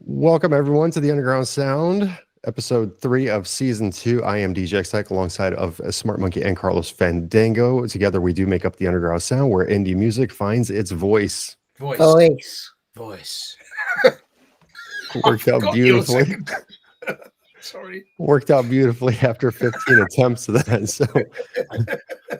Welcome everyone to the Underground Sound, episode 3 of season 2. I am DJ X alongside of Smart Monkey and Carlos Fandango. Together we do make up the Underground Sound, where indie music finds its voice. Voice. Worked out beautifully. Sorry. Worked out beautifully after 15 attempts of that. So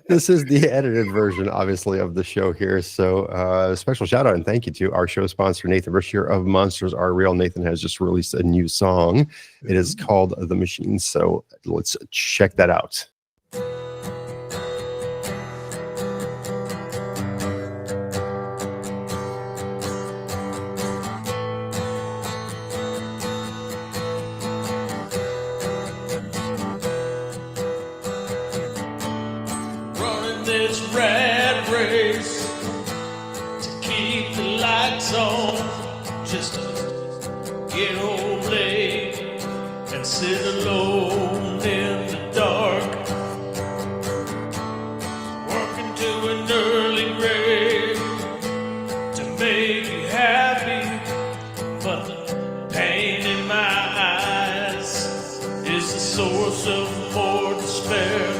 this is the edited version, obviously, of the show here. So special shout out and thank you to our show sponsor, Nathan Brashear of Monsters Are Real. Nathan has just released a new song. It is called The Machine. So let's check that out. Just get home late and sit alone in the dark, working to an early grave to make you happy, but the pain in my eyes is the source of more despair.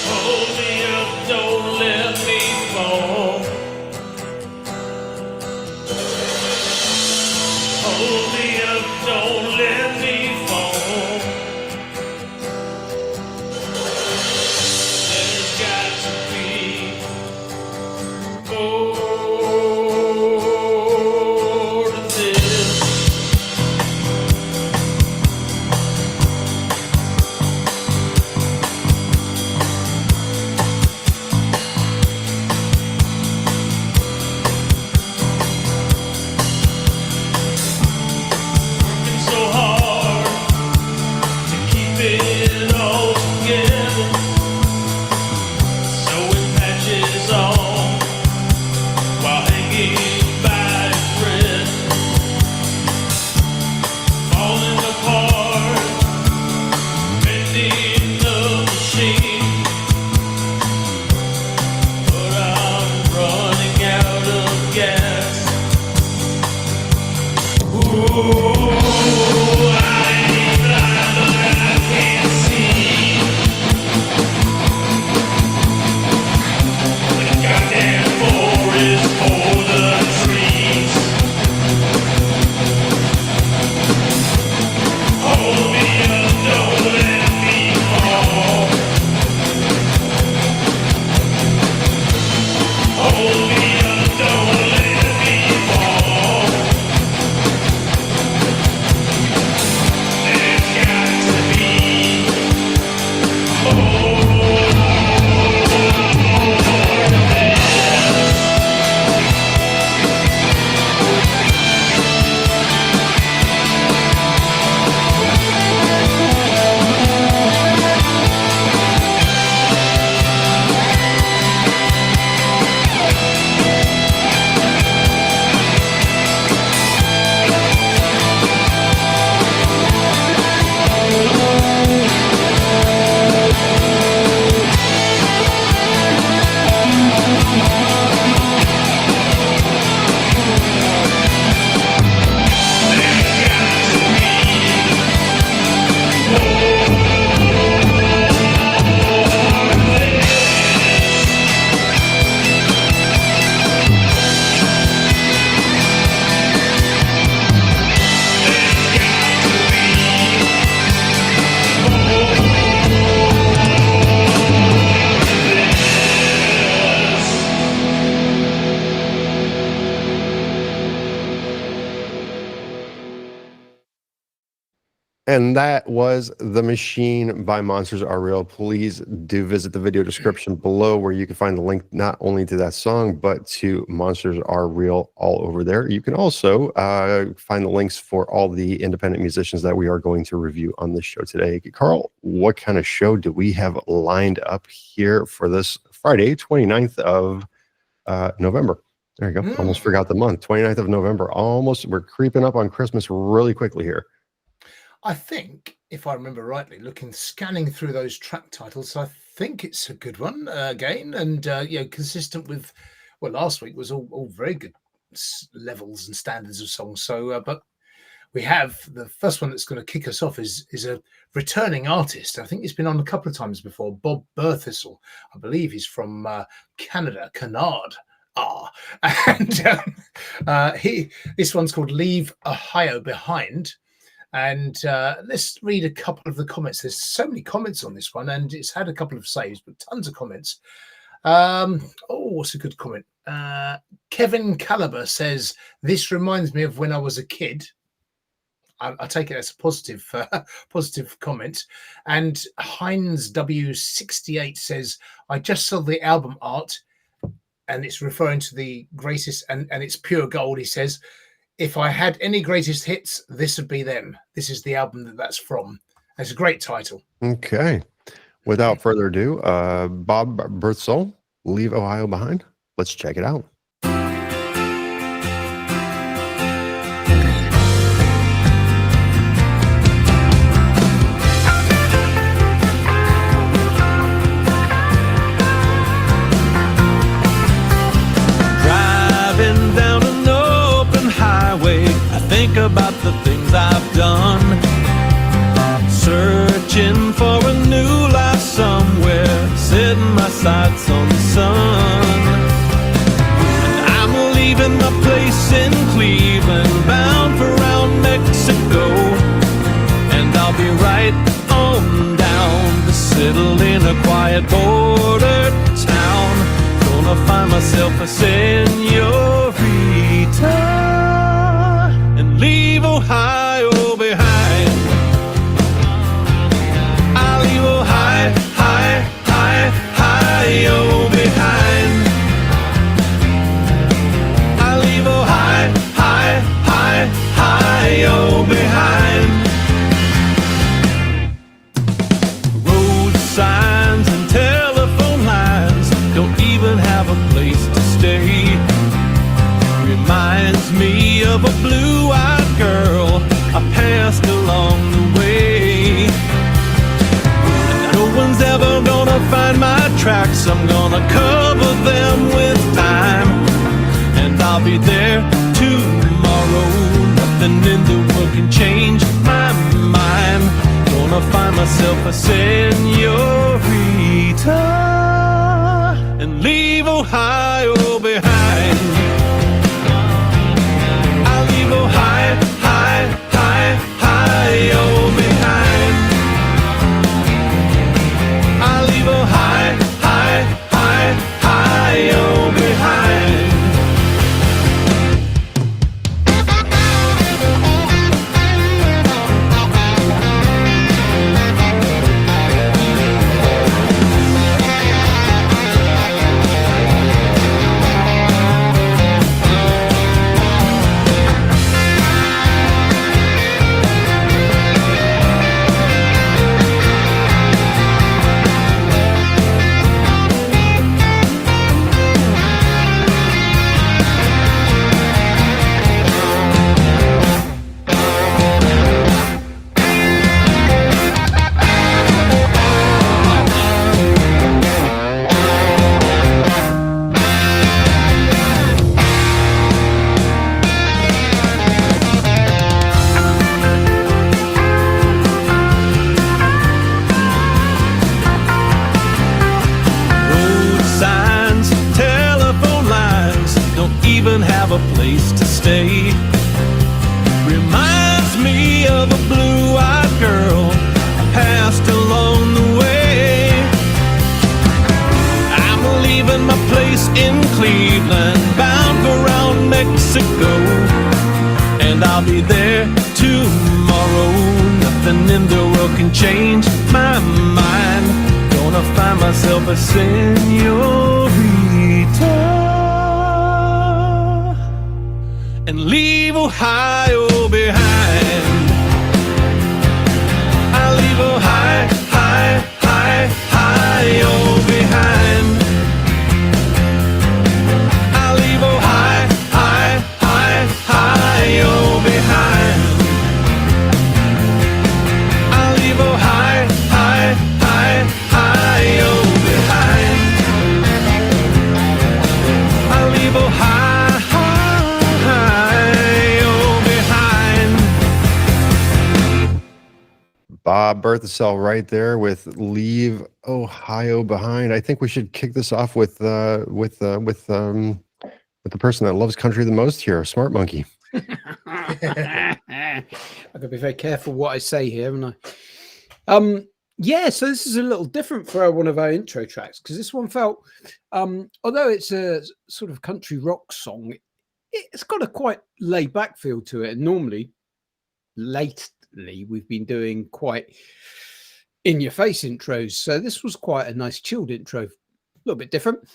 Hold me up, don't let me fall. Hold me up, don't let me fall. There's got to be more to this. And that was The Machine by Monsters Are Real. Please do visit the video description below, where you can find the link not only to that song, but to Monsters Are Real all over there. You can also find the links for all the independent musicians that we are going to review on this show today. Carl, what kind of show do we have lined up here for this Friday, 29th of November? There you go. Almost forgot the month. 29th of November. Almost. We're creeping up on Christmas really quickly here. I think, if I remember rightly, scanning through those track titles, I think it's a good one again, and consistent with last week was all very good levels and standards of songs. So, but we have the first one that's going to kick us off is a returning artist. I think he's been on a couple of times before. Bob Birthisel, I believe he's from Canada, Canard. And this one's called "Leave Ohio Behind." And let's read a couple of the comments. There's so many comments on this one, and it's had a couple of saves, but tons of comments. What's a good comment? Kevin Caliber says, "This reminds me of when I was a kid." I take it as a positive comment. And Heinz W68 says, "I just saw the album art," and it's referring to the greatest, and it's pure gold. He says, "If I had any greatest hits, this would be them." This is the album that's from. It's a great title. Okay. Without further ado, Bob Birthisel, "Leave Ohio Behind." Let's check it out. Driving down an open highway, I think about the things I've done. Searching for a new life somewhere, setting my sights on the sun. And I'm leaving my place in Cleveland, bound for around Mexico. And I'll be right on down to settle in a quiet border town. Gonna find myself a senorita and leave Ohio behind. I'll leave Ohio behind. I'll leave Ohio behind. Road signs and telephone lines don't even have a place to stay. Reminds me of a blue-eyed girl I passed along the way. And no one's ever gonna find my tracks. I'm gonna cover them with time, and I'll be there tomorrow. Nothing in the world can change my mind. Gonna find myself a senorita and leave Ohio behind. I'll leave Ohio behind. I'll leave Ohio behind. Even have a place to stay. Reminds me of a blue-eyed girl I passed along the way. I'm leaving my place in Cleveland, bound for around Mexico, and I'll be there tomorrow. Nothing in the world can change my mind. Gonna find myself a senorita and leave Ohio behind. I'll leave Ohio behind. I'll leave Ohio behind. I'll leave Ohio behind. I'll leave Ohio Bob Birthisel right there with "Leave Ohio Behind." I think we should kick this off with the person that loves country the most here, Smart Monkey. I've got to be very careful what I say here, haven't I? Yeah, so this is a little different for one of our intro tracks, because this one felt, although it's a sort of country rock song, it's got a quite laid back feel to it. And normally, lately, we've been doing quite in your face intros. So this was quite a nice chilled intro, a little bit different.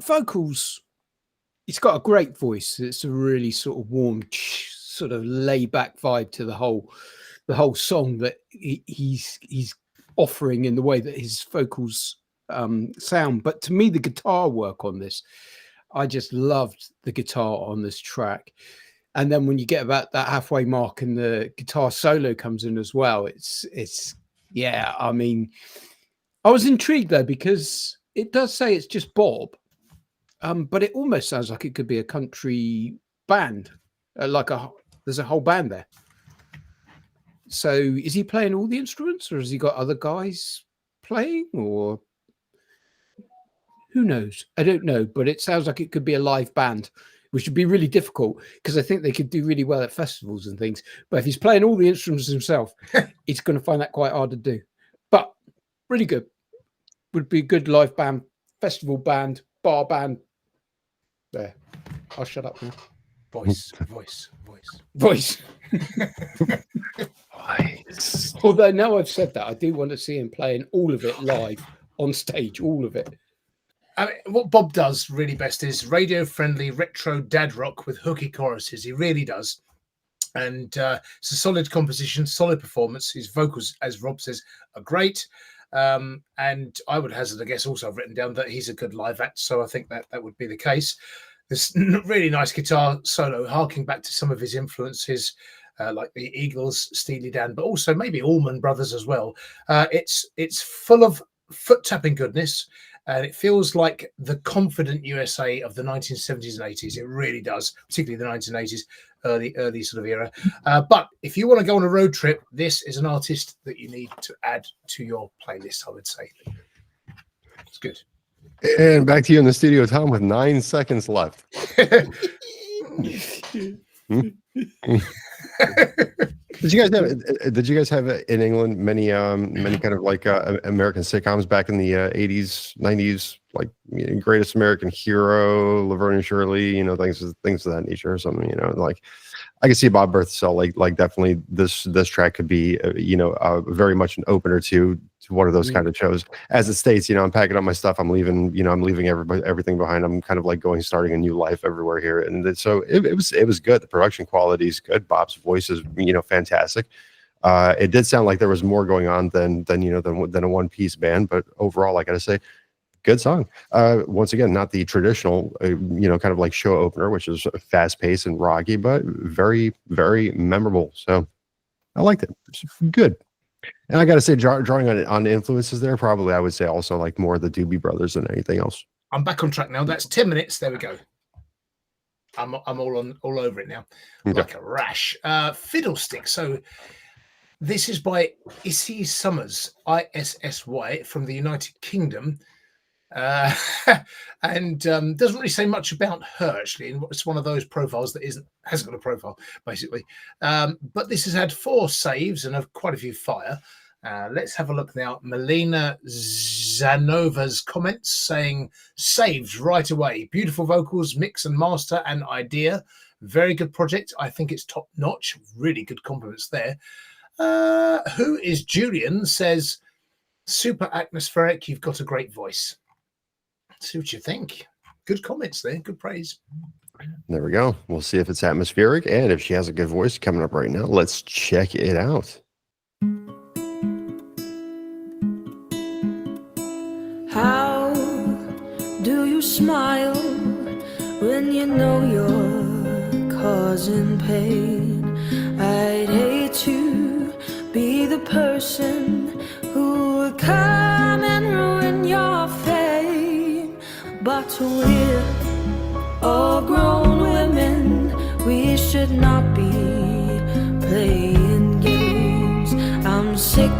Vocals, it's got a great voice. It's a really sort of warm, sort of laid back vibe to the whole song that he's offering in the way that his vocals sound. But to me, the guitar work on this, I just loved the guitar on this track. And then when you get about that halfway mark and the guitar solo comes in as well, it's yeah, I mean, I was intrigued though, because it does say it's just Bob, but it almost sounds like it could be a country band, there's a whole band there. So is he playing all the instruments, or has he got other guys playing, or who knows? I don't know, but it sounds like it could be a live band, which would be really difficult, because I think they could do really well at festivals and things. But if he's playing all the instruments himself, he's going to find that quite hard to do. But really good. Would be a good live band, festival band, bar band. There. I'll shut up now. Voice. Although now I've said that, I do want to see him playing all of it live on stage, all of it. I mean, what Bob does really best is radio-friendly retro dad rock with hooky choruses. He really does. And it's a solid composition, solid performance. His vocals, as Rob says, are great. And I would hazard a guess, also I've written down that he's a good live act. So I think that would be the case. This really nice guitar solo, harking back to some of his influences, like the Eagles, Steely Dan, but also maybe Allman Brothers as well. It's full of foot-tapping goodness, and it feels like the confident USA of the 1970s and 80s. It really does, particularly the 1980s, early sort of era. But if you want to go on a road trip, this is an artist that you need to add to your playlist, I would say. It's good. And back to you in the studio, Tom, with 9 seconds left. Did you guys have in England many kind of like American sitcoms back in the 80s, 90s, like Greatest American Hero, Laverne and Shirley, things of that nature or something, like I can see Bob Birthisel like definitely this track could be very much an opener to one of those kind of shows. As it states, I'm packing up my stuff, I'm leaving, I'm leaving everything behind. I'm kind of like starting a new life everywhere here, and so it was good. The production quality is good. Bob's voice is fantastic. It did sound like there was more going on than a one-piece band, but overall, I gotta say, good song. Once again, not the traditional, kind of like show opener, which is fast-paced and rocky, but very, very memorable. So I liked it. It's good. And I got to say, drawing on influences there, probably I would say also like more of the Doobie Brothers than anything else. I'm back on track now. That's 10 minutes. There we go. I'm all over it now, like a rash. Fiddlesticks. So this is by Issy Somers, ISSY, from the United Kingdom. And doesn't really say much about her, actually. It's one of those profiles that hasn't got a profile, basically. But this has had 4 saves and quite a few fire. Let's have a look now. Melina Zanova's comments saying, saved right away. Beautiful vocals, mix and master and idea. Very good project. I think it's top notch. Really good compliments there. Who is Julian says, super atmospheric. You've got a great voice. See what you think. Good comments there. Good praise. There we go. We'll see if it's atmospheric and if she has a good voice coming up right now. Let's check it out. How do you smile when you know you're causing pain? I'd hate to be the person who would come and ruin your fame. But we're all grown women, we should not be playing games.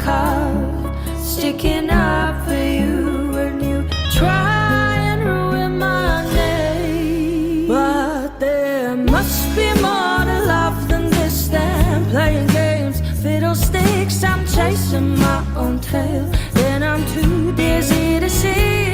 cup, sticking up for you when you try and ruin my name. But there must be more to love than this, than playing games, fiddlesticks. I'm chasing my own tail, and I'm too dizzy to see.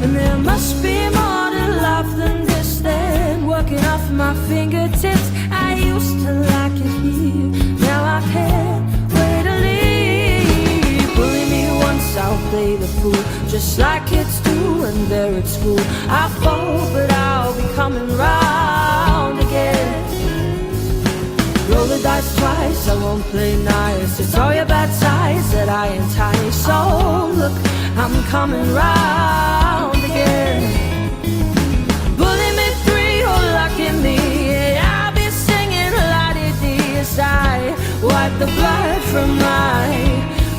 And there must be more to love than this, than working off my fingertips. I used to like it here, now I can't wait to leave. Bully me once, I'll play the fool, just like kids do when they're at school. I fall, but I'll be coming round again. Roll the dice twice, I won't play nice. It's all your bad sides that I entice. So look, I'm coming round again. Bully me 3, oh lucky me, I'll be singing la-di-dee as I wipe the blood from my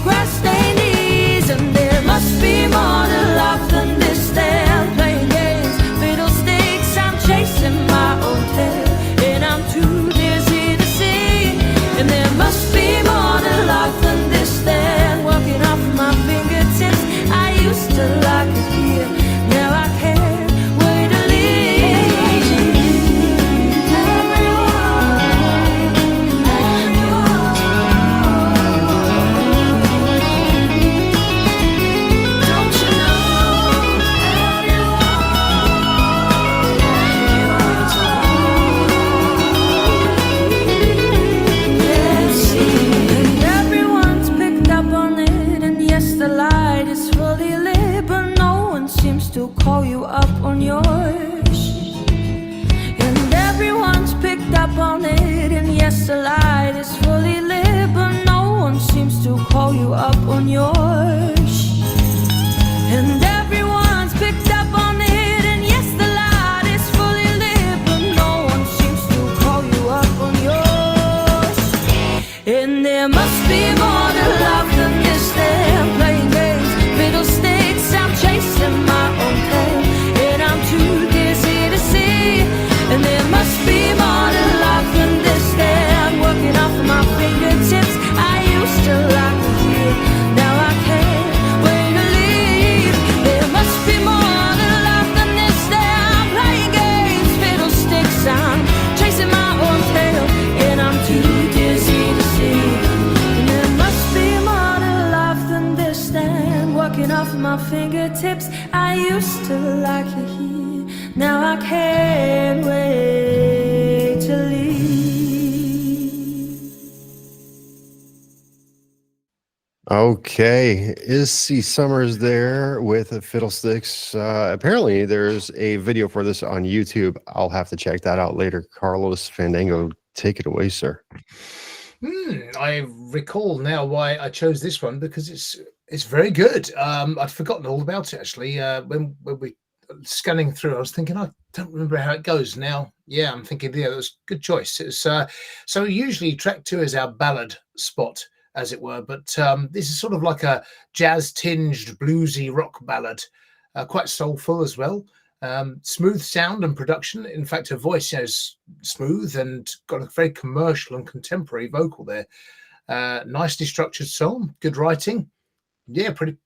grass-stained knees. And there must be more to love than this, than playing games, fiddlesticks. I'm chasing my own tail, and I'm too dizzy to see. And there must be more to love than this, than working off my fingertips. I used to like it here, now I can't wait to leave. Don't you know yes, and everyone's picked up on it, and yes, the light is fully lit, but no one seems to call you up on yours. And everyone's picked up on it, and yes, the light is fully lit, but no one seems to call you up on yours. And everyone's picked up on it, and yes, the light is fully lit, but no one seems to call you up on yours. And there must be more to love than this, than playing games, fiddlesticks. I'm chasing my own tail, and I'm too dizzy to see. And there must be more to love than this, than working off my fingertips. I used to like it here, now I can't wait to leave. There must be more to love than this, than playing games, fiddlesticks. I'm chasing my own tail, and I'm too dizzy to see. And there must be more to love than this, than working off my fingertips. I used to like it here, now I can't wait to leave. Okay, Issy Somers there with Fiddlesticks. Apparently, there's a video for this on YouTube. I'll have to check that out later. Carlos Fandango, take it away, sir. I recall now why I chose this one, because it's very good. I'd forgotten all about it actually. When we scanning through, I was thinking I don't remember how it goes now. Yeah, I'm thinking that was a good choice. It was so usually track 2 is our ballad spot, as it were, but this is sort of like a jazz tinged bluesy rock ballad, quite soulful as well. Smooth sound and production. In fact, her voice is smooth and got a very commercial and contemporary vocal there. Nicely structured song, good writing. Yeah, pretty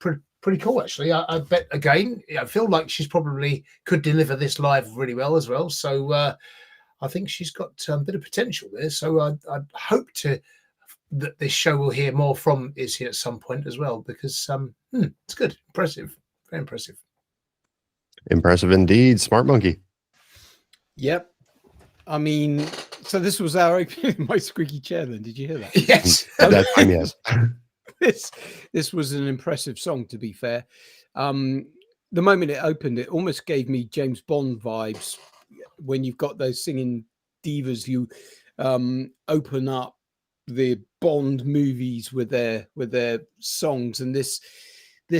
cool actually. I bet again, I feel like she's probably could deliver this live really well as well. So I think she's got a bit of potential there. So I hope that this show will hear more from Issy at some point as well, because it's good, impressive, very impressive. Impressive indeed. Smart monkey. Yep. I mean, so this was our opening. My squeaky chair then. Did you hear that? Yes. At that time, yes. This was an impressive song, to be fair. The moment it opened, it almost gave me James Bond vibes when you've got those singing divas who open up the Bond movies with their songs, and this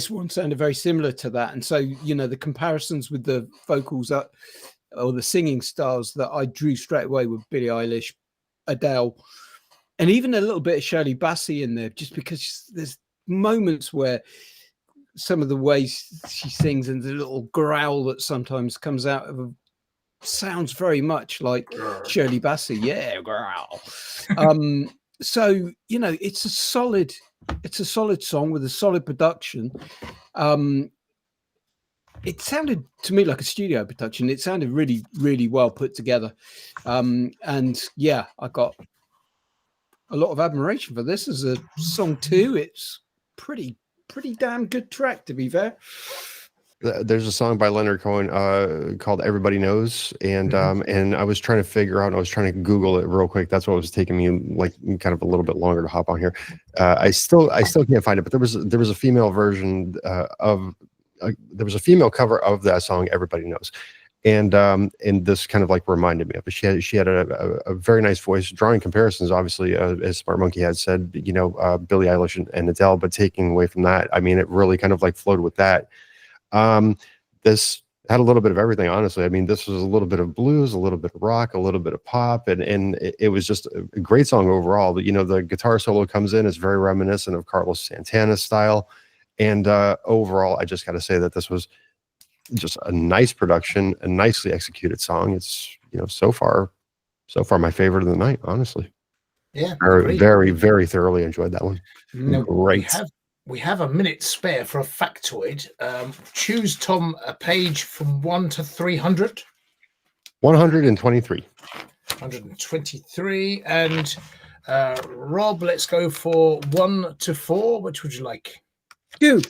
one sounded very similar to that. And so, you know, the comparisons with the vocals or the singing stars that I drew straight away with Billie Eilish, Adele, and even a little bit of Shirley Bassey in there, just because there's moments where some of the ways she sings and the little growl that sometimes comes out of her sounds very much like Shirley Bassey. Yeah, growl. So it's a solid song with a solid production. It sounded to me like a studio production. It sounded really, really well put together. And yeah, I got a lot of admiration for this as a song too. It's pretty damn good track, to be fair. There's a song by Leonard Cohen called "Everybody Knows," and I was trying to figure out. I was trying to Google it real quick. That's what was taking me like kind of a little bit longer to hop on here. I still can't find it, but there was a female version there was a female cover of that song "Everybody Knows," and this kind of like reminded me of it. She had a very nice voice, drawing comparisons, obviously, as Smart Monkey had said, Billie Eilish and Adele, but taking away from that, I mean, it really kind of like flowed with that. This had a little bit of everything, honestly. I mean, this was a little bit of blues, a little bit of rock, a little bit of pop, and it was just a great song overall. But the guitar solo comes in, it's very reminiscent of Carlos Santana's style, and overall, I just got to say that this was just a nice production, a nicely executed song. It's so far my favorite of the night, honestly. Yeah, very, very, very thoroughly enjoyed that one. Now, Great. We have a minute spare for a factoid. Choose, Tom, a page from 1 to 300. 123. 123. And Rob, let's go for 1 to 4. Which would you like? 2.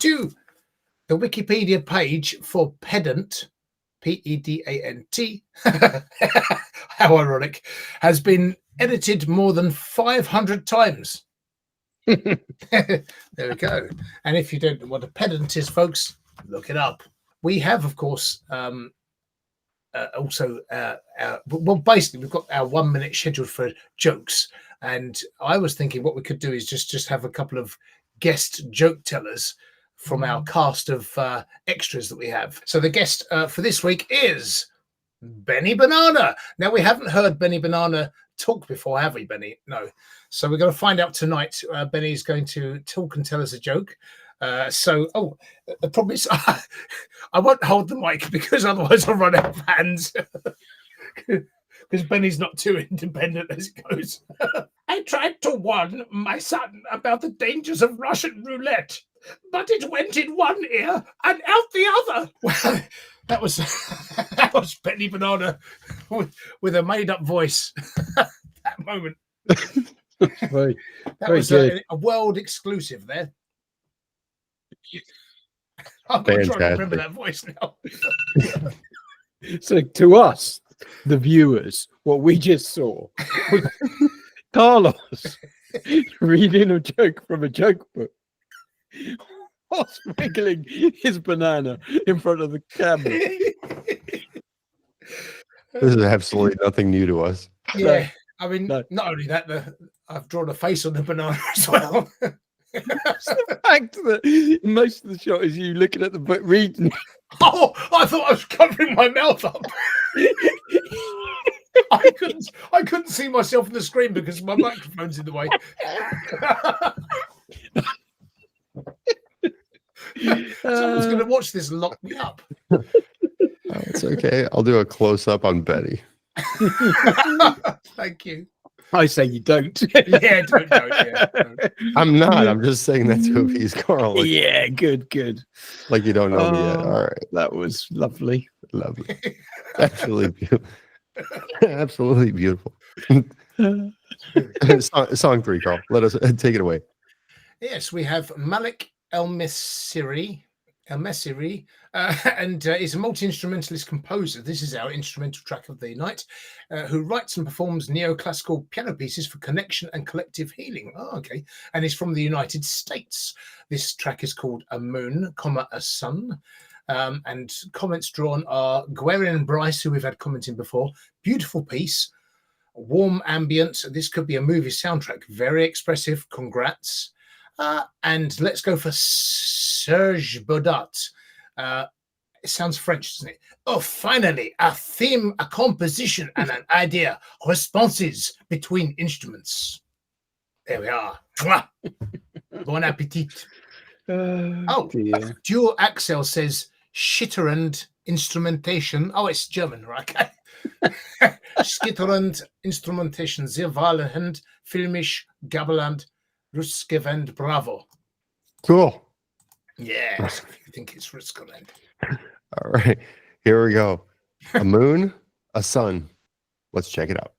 The Wikipedia page for pedant, P-E-D-A-N-T, how ironic, has been edited more than 500 times. There we go. And if you don't know what a pedant is, folks, look it up. We have, of course, also basically we've got our 1 minute scheduled for jokes, and I was thinking what we could do is just have a couple of guest joke tellers from our cast of extras that we have. So the guest for this week is Benny Banana. Now, we haven't heard Benny Banana talk before, have we, Benny? No. So we're going to find out tonight. Benny's going to talk and tell us a joke. The problem is I won't hold the mic because otherwise I'll run out of hands. Because Benny's not too independent as it goes. I tried to warn my son about the dangers of Russian roulette, but it went in one ear and out the other. Well, that was Benny Banana with a made-up voice. That moment. Very, that very was good. a world exclusive there. I'm going to try and remember that voice now. So to us, the viewers, what we just saw was Carlos reading a joke from a joke book whilst wiggling his banana in front of the camera. This is absolutely nothing new to us. Yeah, I mean, No. not only that, I've drawn a face on the banana as well. The fact that most of the shot is you looking at the book reading. Oh, I thought I was covering my mouth up. I couldn't see myself on the screen because my microphone's in the way. Someone's going to watch this and lock me up. It's okay. I'll do a close-up on Betty. Thank you. I say you don't. Yeah, don't. Yeah, don't. I'm not. I'm just saying that to appease Carl. Like, Yeah, good. like you don't know me yet. All right. That was lovely. Lovely. Absolutely beautiful. Absolutely beautiful. Song 3, Carl. Let us take it away. Yes, we have Malik Elmessiry, and he's a multi-instrumentalist composer. This is our instrumental track of the night, who writes and performs neoclassical piano pieces for connection and collective healing. Oh, okay. And he's from the United States. This track is called A Moon, a Sun. And comments drawn are Gwerian and Bryce, who we've had commenting before. Beautiful piece, warm ambient. This could be a movie soundtrack. Very expressive. Congrats. And let's go for Serge Bodat. It sounds French, doesn't it? Oh, finally, a theme, a composition, and an idea. Responses between instruments. There we are. Mwah. Bon appetit. Dear. Dual Axel says shitterand instrumentation. Oh, it's German, right? Okay. Skitterend Instrumentation, sehr wahlend, filmisch, gabeland, Ruskevend, bravo. Cool. Yes, if you think it's Ruskevend. All right, here we go. A moon, a sun. Let's check it out.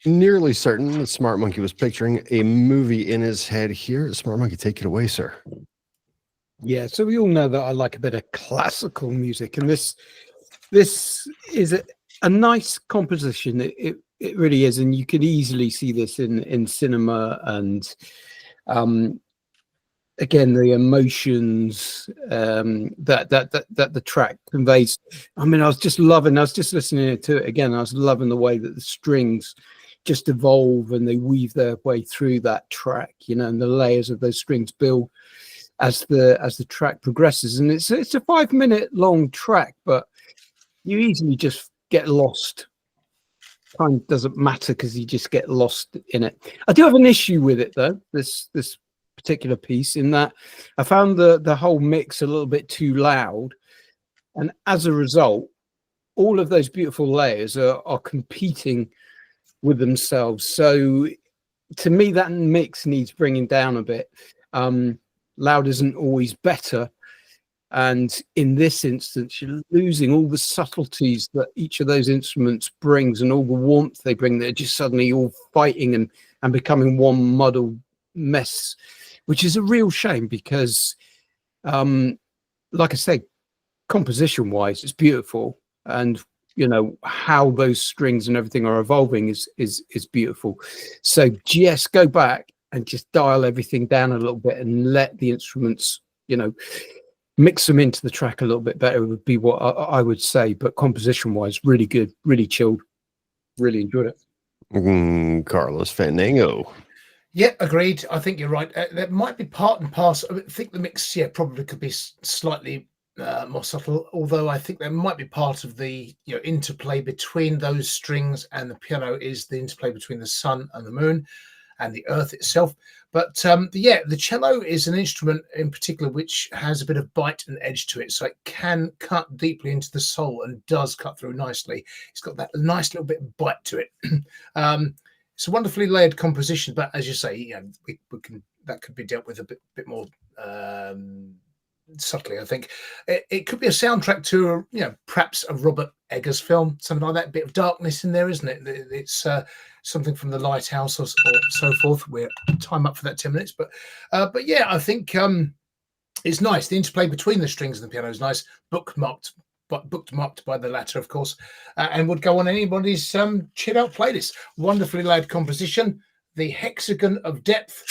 nearly certain that Smart Monkey was picturing a movie in his head here. Smart Monkey, take it away, sir. Yeah, so we all know that I like a bit of classical music, and this is a nice composition. It really is, and you could easily see this in cinema, and again the emotions that the track conveys. I mean, I was just listening to it again. I was loving the way that the strings just evolve and they weave their way through that track, you know, and the layers of those strings build as the track progresses. And it's a 5 minute long track, but you easily just get lost. Time doesn't matter because you just get lost in it. I do have an issue with it though, this particular piece, in that I found the whole mix a little bit too loud, and as a result all of those beautiful layers are competing with themselves. So to me that mix needs bringing down a bit. Loud isn't always better, and in this instance you're losing all the subtleties that each of those instruments brings and all the warmth they bring. They're just suddenly all fighting and becoming one muddled mess, which is a real shame because like I say, composition wise it's beautiful, and you know how those strings and everything are evolving is beautiful. So just go back and just dial everything down a little bit and let the instruments, you know, mix them into the track a little bit better would be what I would say. But composition wise, really good, really chilled, really enjoyed it. Carlos Fandango. Yeah, agreed. I think you're right. That might be part and parcel. I think the mix, probably could be slightly more subtle, although I think there might be part of the interplay between those strings and the piano is the interplay between the sun and the moon and the earth itself. But the cello is an instrument in particular which has a bit of bite and edge to it, so it can cut deeply into the soul and does cut through nicely. It's got that nice little bit of bite to it. It's a wonderfully layered composition, but as you say, we can, that could be dealt with a bit more subtly. I think it could be a soundtrack to perhaps a Robert Eggers film, something like that. A bit of darkness in there, isn't it? It's something from The Lighthouse or so forth. We're time up for that 10 minutes, but yeah, I think it's nice. The interplay between the strings and the piano is nice. Bookmarked by the latter, of course, and would go on anybody's chill out playlist. Wonderfully layered composition. The hexagon of depth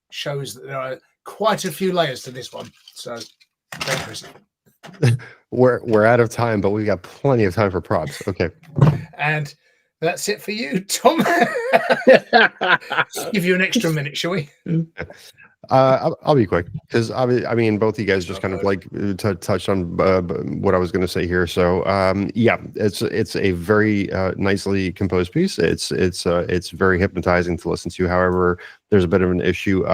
shows that there are quite a few layers to this one. So very impressive. We're out of time, but we've got plenty of time for props. Okay. And that's it for you, Tom. Give you an extra minute, shall we? I'll be quick because I mean both of you guys just kind of like touched on what I was going to say here. So yeah, it's a very nicely composed piece. It's very hypnotizing to listen to. However, there's a bit of an issue.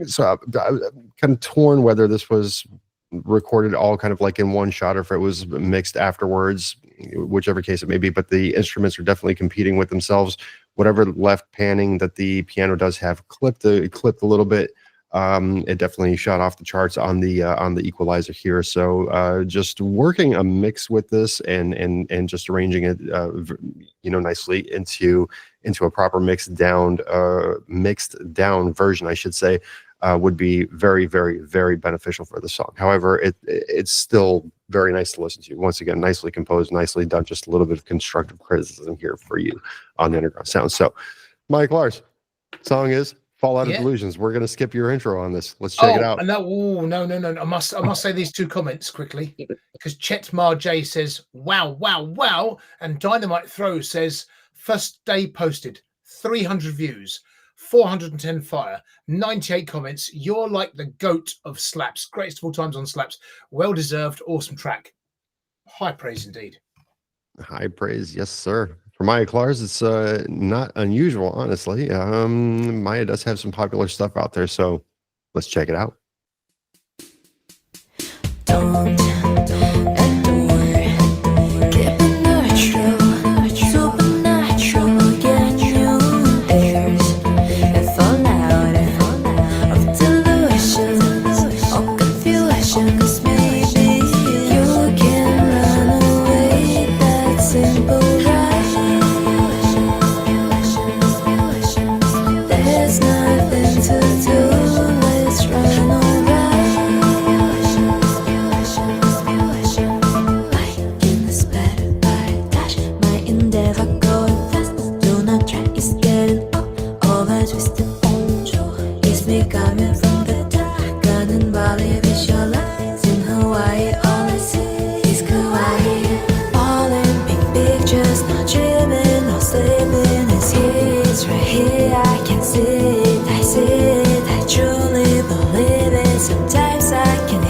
So I'm kind of torn whether this was recorded all kind of like in one shot or if it was mixed afterwards, whichever case it may be. But the instruments are definitely competing with themselves. Whatever left panning that the piano does have clipped a little bit. It definitely shot off the charts on the equalizer here. So just working a mix with this and just arranging it nicely into a proper mixed down version, I should say, would be very, very, very beneficial for the song. However, it's still very nice to listen to. Once again, nicely composed, nicely done. Just a little bit of constructive criticism here for you on the underground sound. So, Mike Clars, song is "Fall Out of Delusions." We're gonna skip your intro on this. Let's check it out. No. I must say these two comments quickly, because Chetmar J says, wow, and Dynamite Throw says, first day posted, 300 views. 410 fire, 98 comments. You're like the GOAT of slaps. Greatest of all times on slaps. Well deserved. Awesome track. High praise indeed. High praise, yes, sir. For Maya Clars, it's not unusual, honestly. Maya does have some popular stuff out there, so let's check it out. Simple, right?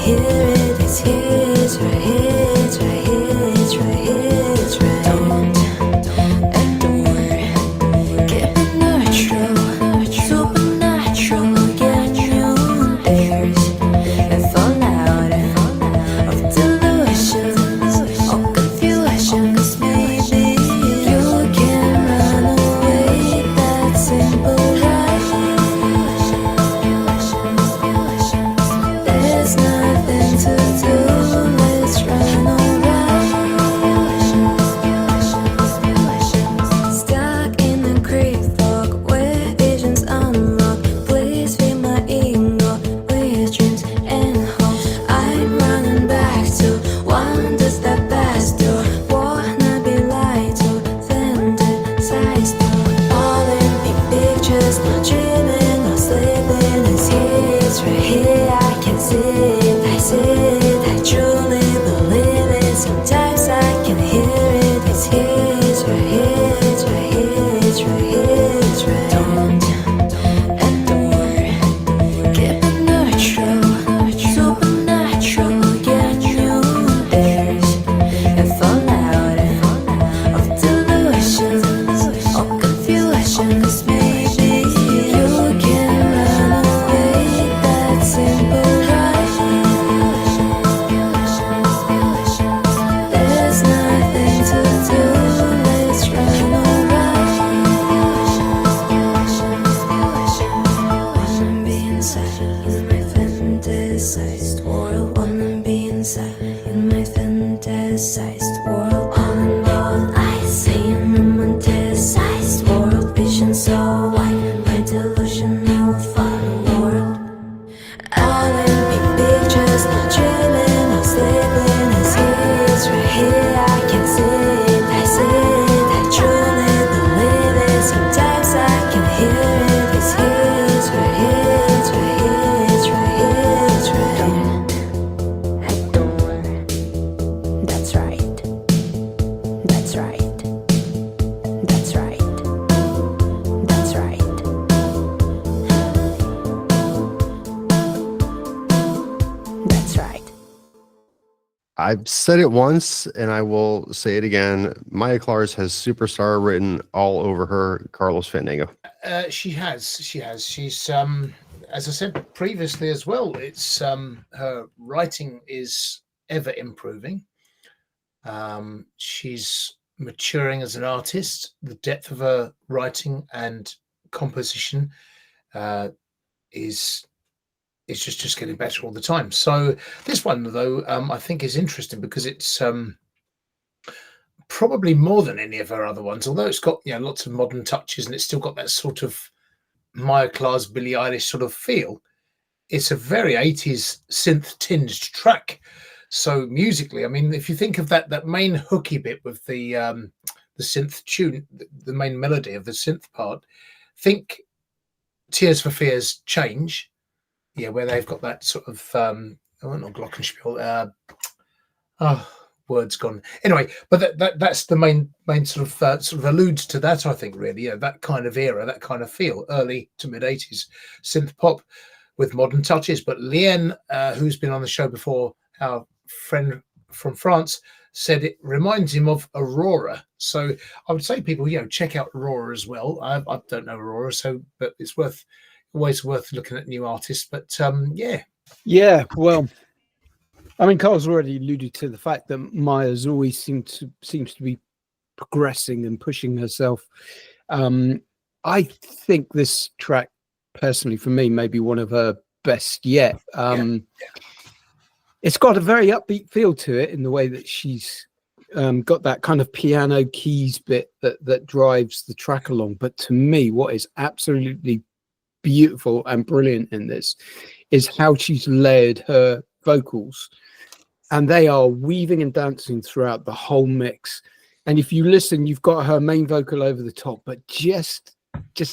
hear it. It's here, it's right here, it's right here, it's right here, it's right. Don't adore, keep it natural, supernatural, get new layers and fall out of delusions or confusion. 'Cause maybe you can run away, that simple rush. There's nothing to do, let's run away. Stuck in a creep fog where visions unlock. Please feed my ego with dreams and hope. I'm running back to wonders that passed through. Wanna be light to fantasize through. All in big pictures, not dreaming, not sleeping. It's here, it's right here, I can see it, I see it, I truly believe it. Sometimes I can hear it. It's here, it's right here, it's right here, it's right here, it's right. Don't adore, keep it natural, supernatural, get new layers and fall out of delusions or confusion. 'Cause maybe you can run away, that simple rush. There's nothing to do, let's run away. Wanna be inside in my fantasized world. Wanna be inside in my fantasized world. All in all, I say in a romanticized world. Vision so wide, my delusional fun world. All in big pictures, not dreaming, not sleeping. It's here, it's right here, I can see it, I see it, I truly believe it. Sometimes I can hear it. It's here, it's right here, it's right here, it's right here, it's right. Adore, that's right, that's right, that's right, that's right. That's right. I've said it once and I will say it again. Maya Clars has superstar written all over her. Carlos Fandango. She has. She's as I said previously as well. It's her writing is ever improving. She's maturing as an artist. The depth of her writing and composition is just getting better all the time. So this one, though, I think is interesting because it's probably more than any of her other ones. Although it's got lots of modern touches and it's still got that sort of Maya Clars, Billie Eilish sort of feel. It's a very 80s synth tinged track. So musically, I mean, if you think of that main hooky bit with the synth tune, the main melody of the synth part, think Tears for Fears Change. Yeah, where they've got that sort of not glockenspiel. Words gone. Anyway, but that's the main sort of alludes to that. I think really, that kind of era, that kind of feel, early to mid 80s synth pop with modern touches. But Lien, who's been on the show before, our friend from France, said it reminds him of Aurora. So I would say people, check out Aurora as well. I don't know Aurora, but it's always worth looking at new artists. But Yeah, well, I mean, Carl's already alluded to the fact that Maya's always seems to be progressing and pushing herself. I think this track, personally, for me, may be one of her best yet. It's got a very upbeat feel to it in the way that she's got that kind of piano keys bit that drives the track along. But to me, what is absolutely beautiful and brilliant in this is how she's layered her vocals, and they are weaving and dancing throughout the whole mix. And if you listen, you've got her main vocal over the top, but just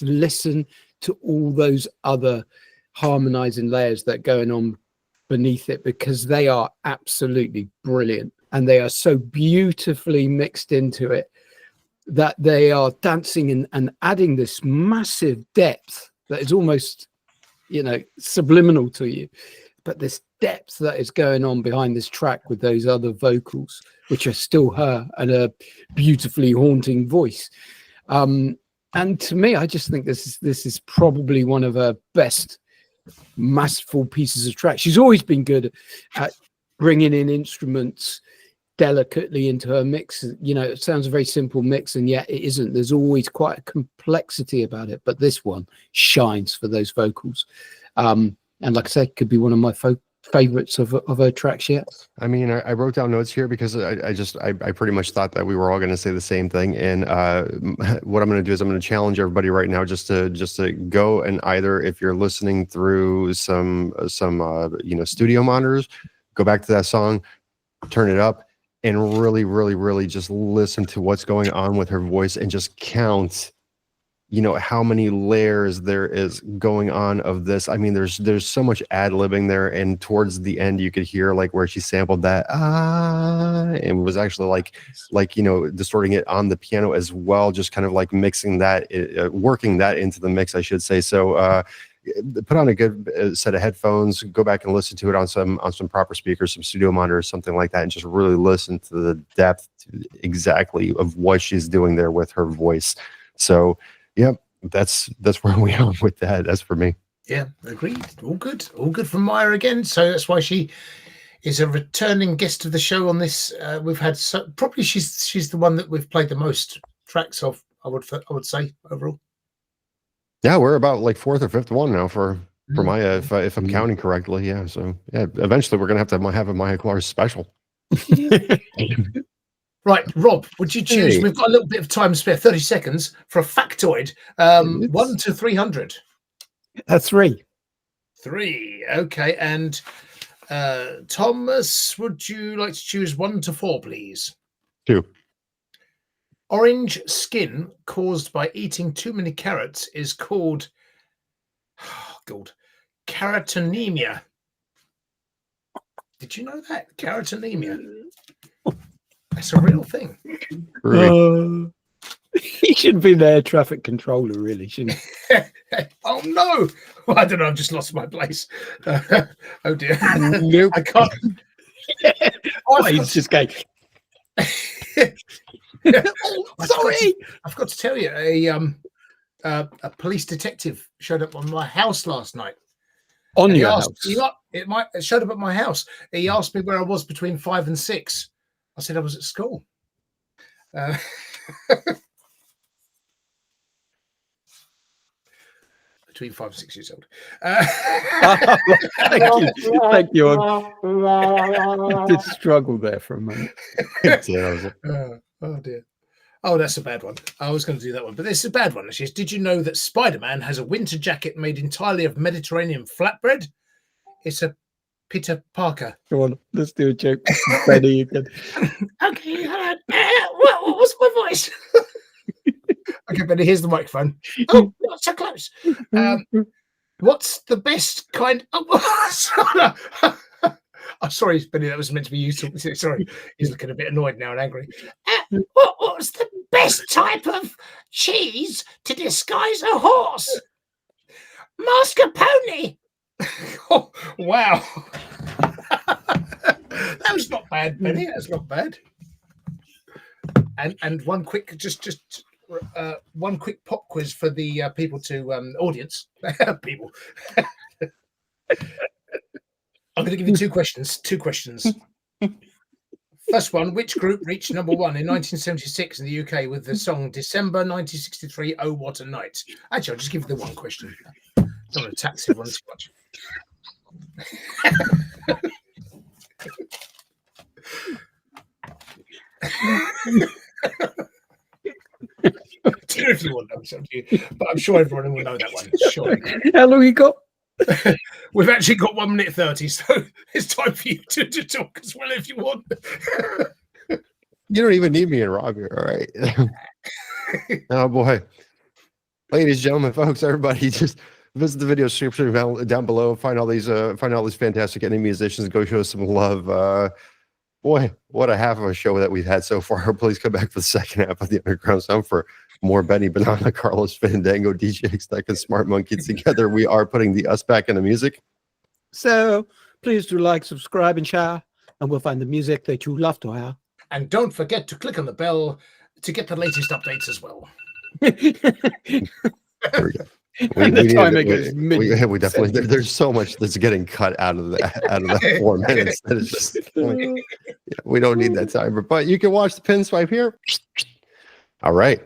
listen to all those other harmonizing layers that are going on beneath it, because they are absolutely brilliant and they are so beautifully mixed into it that they are dancing and adding this massive depth that is almost subliminal to you. but this depth that is going on behind this track with those other vocals, which are still her, and a beautifully haunting voice. And to me, I just think this is probably one of her best masterful pieces of track. She's always been good at bringing in instruments delicately into her mix. You know, it sounds a very simple mix, and yet it isn't. There's always quite a complexity about it, but this one shines for those vocals. And like I said, could be one of my favorites of her tracks yet. I mean, I wrote down notes here because I pretty much thought that we were all going to say the same thing. And what I'm going to do is I'm going to challenge everybody right now just to go and either, if you're listening through some studio monitors, go back to that song, turn it up, and really, really, really just listen to what's going on with her voice and just count, how many layers there is going on of this. I mean, there's so much ad-libbing there, and towards the end you could hear like where she sampled that and was actually like distorting it on the piano as well, just kind of like mixing that, working that into the mix, I should say. So put on a good set of headphones, go back and listen to it on some proper speakers, some studio monitors, something like that, and just really listen to the depth exactly of what she's doing there with her voice. So yeah, that's where we are with that. That's for me. Yeah, agreed. All good from Maya again. So that's why she is a returning guest of the show on this. We've had probably she's the one that we've played the most tracks of. I would say overall. Yeah, we're about like fourth or fifth one now for Maya, if I'm counting correctly. Yeah, so yeah, eventually we're gonna have a Maya Clars special. Right, Rob, would you choose? We've got a little bit of time spare, 30 seconds for a factoid. 1 to 300. 3. 3. Okay, and Thomas, would you like to choose 1 to 4, please? 2. Orange skin caused by eating too many carrots is called carotenemia. Did you know that? Carotenemia. That's a real thing. He should be the air traffic controller, really, shouldn't he? Oh no! Well, I don't know. I've just lost my place. Oh dear! Nope. I can't. He's just going. Sorry, I've got to tell you, a police detective showed up on my house last night. On your house? It showed up at my house. He asked me where I was between 5 and 6. I said I was at school. Between 5 and 6 years old. Thank you. I did struggle there for a moment. Oh dear. Oh, that's a bad one. I was going to do that one, but this is a bad one. Actually, did you know that Spider-Man has a winter jacket made entirely of Mediterranean flatbread? It's a Peter Parker. Come on, let's do a joke. Benny again. Okay, what was my voice? Okay, Benny, here's the microphone. Oh, not so close. What's the best kind? Oh, sorry, Benny, that was meant to be you. Sorry, he's looking a bit annoyed now and angry. What's the best type of cheese to disguise a horse? Mascarpone. Oh, wow. That was not bad, Benny. That's not bad. And one quick, one quick pop quiz for the people to audience. People. I'm going to give you 2 questions. 2 questions. First one: which group reached #1 in 1976 in the UK with the song December 1963? Oh, what a night! Actually, I'll just give you the one question. Don't want to tax everyone too much. Do if you want to, but I'm sure everyone will know that one. Sure. How long you got? We've actually got 1 minute 30, so it's time for you to talk as well if you want. You don't even need me and Rob here, all right? Oh boy, ladies, gentlemen, folks, everybody, just visit the video description down below. Find all these fantastic indie musicians. Go show us some love. Boy, what a half of a show that we've had so far. Please come back for the second half of the Underground Sound for more Benny Banana, Carlos Fandango, DJ Extec, and Smart Monkey together. We are putting the us back into music. So Please do like, subscribe, and share, and we'll find the music that you love to hear. And don't forget to click on the bell to get the latest updates as well. There we go. And the timer goes We definitely there's so much that's getting cut out of that 4 minutes that it's just we don't need that timer. But you can watch the pin swipe here. All right.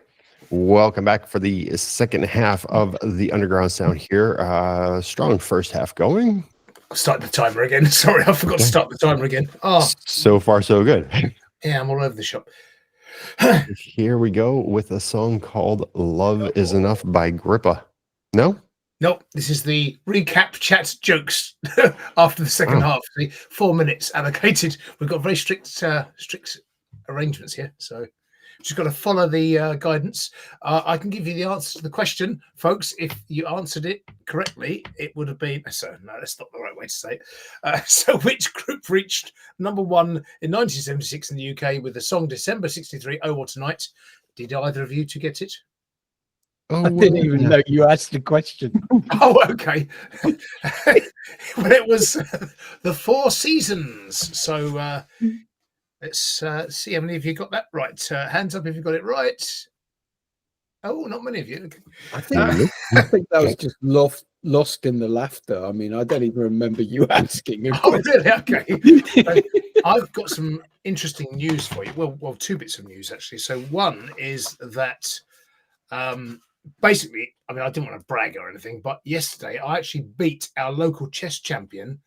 Welcome back for the second half of the Underground Sound here. Strong first half going. I'll start the timer again. Sorry, I forgot to start the timer again. Oh, so far so good. yeah, I'm all over the shop. Here we go with a song called Love Is Enough by Grippa. No? Nope, this is the recap chat jokes after the second half. The 4 minutes allocated. We've got very strict arrangements here, so just got to follow the guidance. I can give you the answer to the question, folks. If you answered it correctly, it would have been. So no, that's not the right way to say it. So, which group reached number 1 in 1976 in the UK with the song December '63? Oh, What a Night? Did either of you two get it? Oh, I didn't even know you asked the question. Oh, okay. Well, it was the Four Seasons. So let's see how many of you got that right. Hands up if you got it right. Oh, not many of you. I think that was just lost in the laughter. I mean, I don't even remember you asking. Oh, really? Okay. I've got some interesting news for you. Well, 2 bits of news, actually. So one is that basically, I mean, I didn't want to brag or anything, but yesterday I actually beat our local chess champion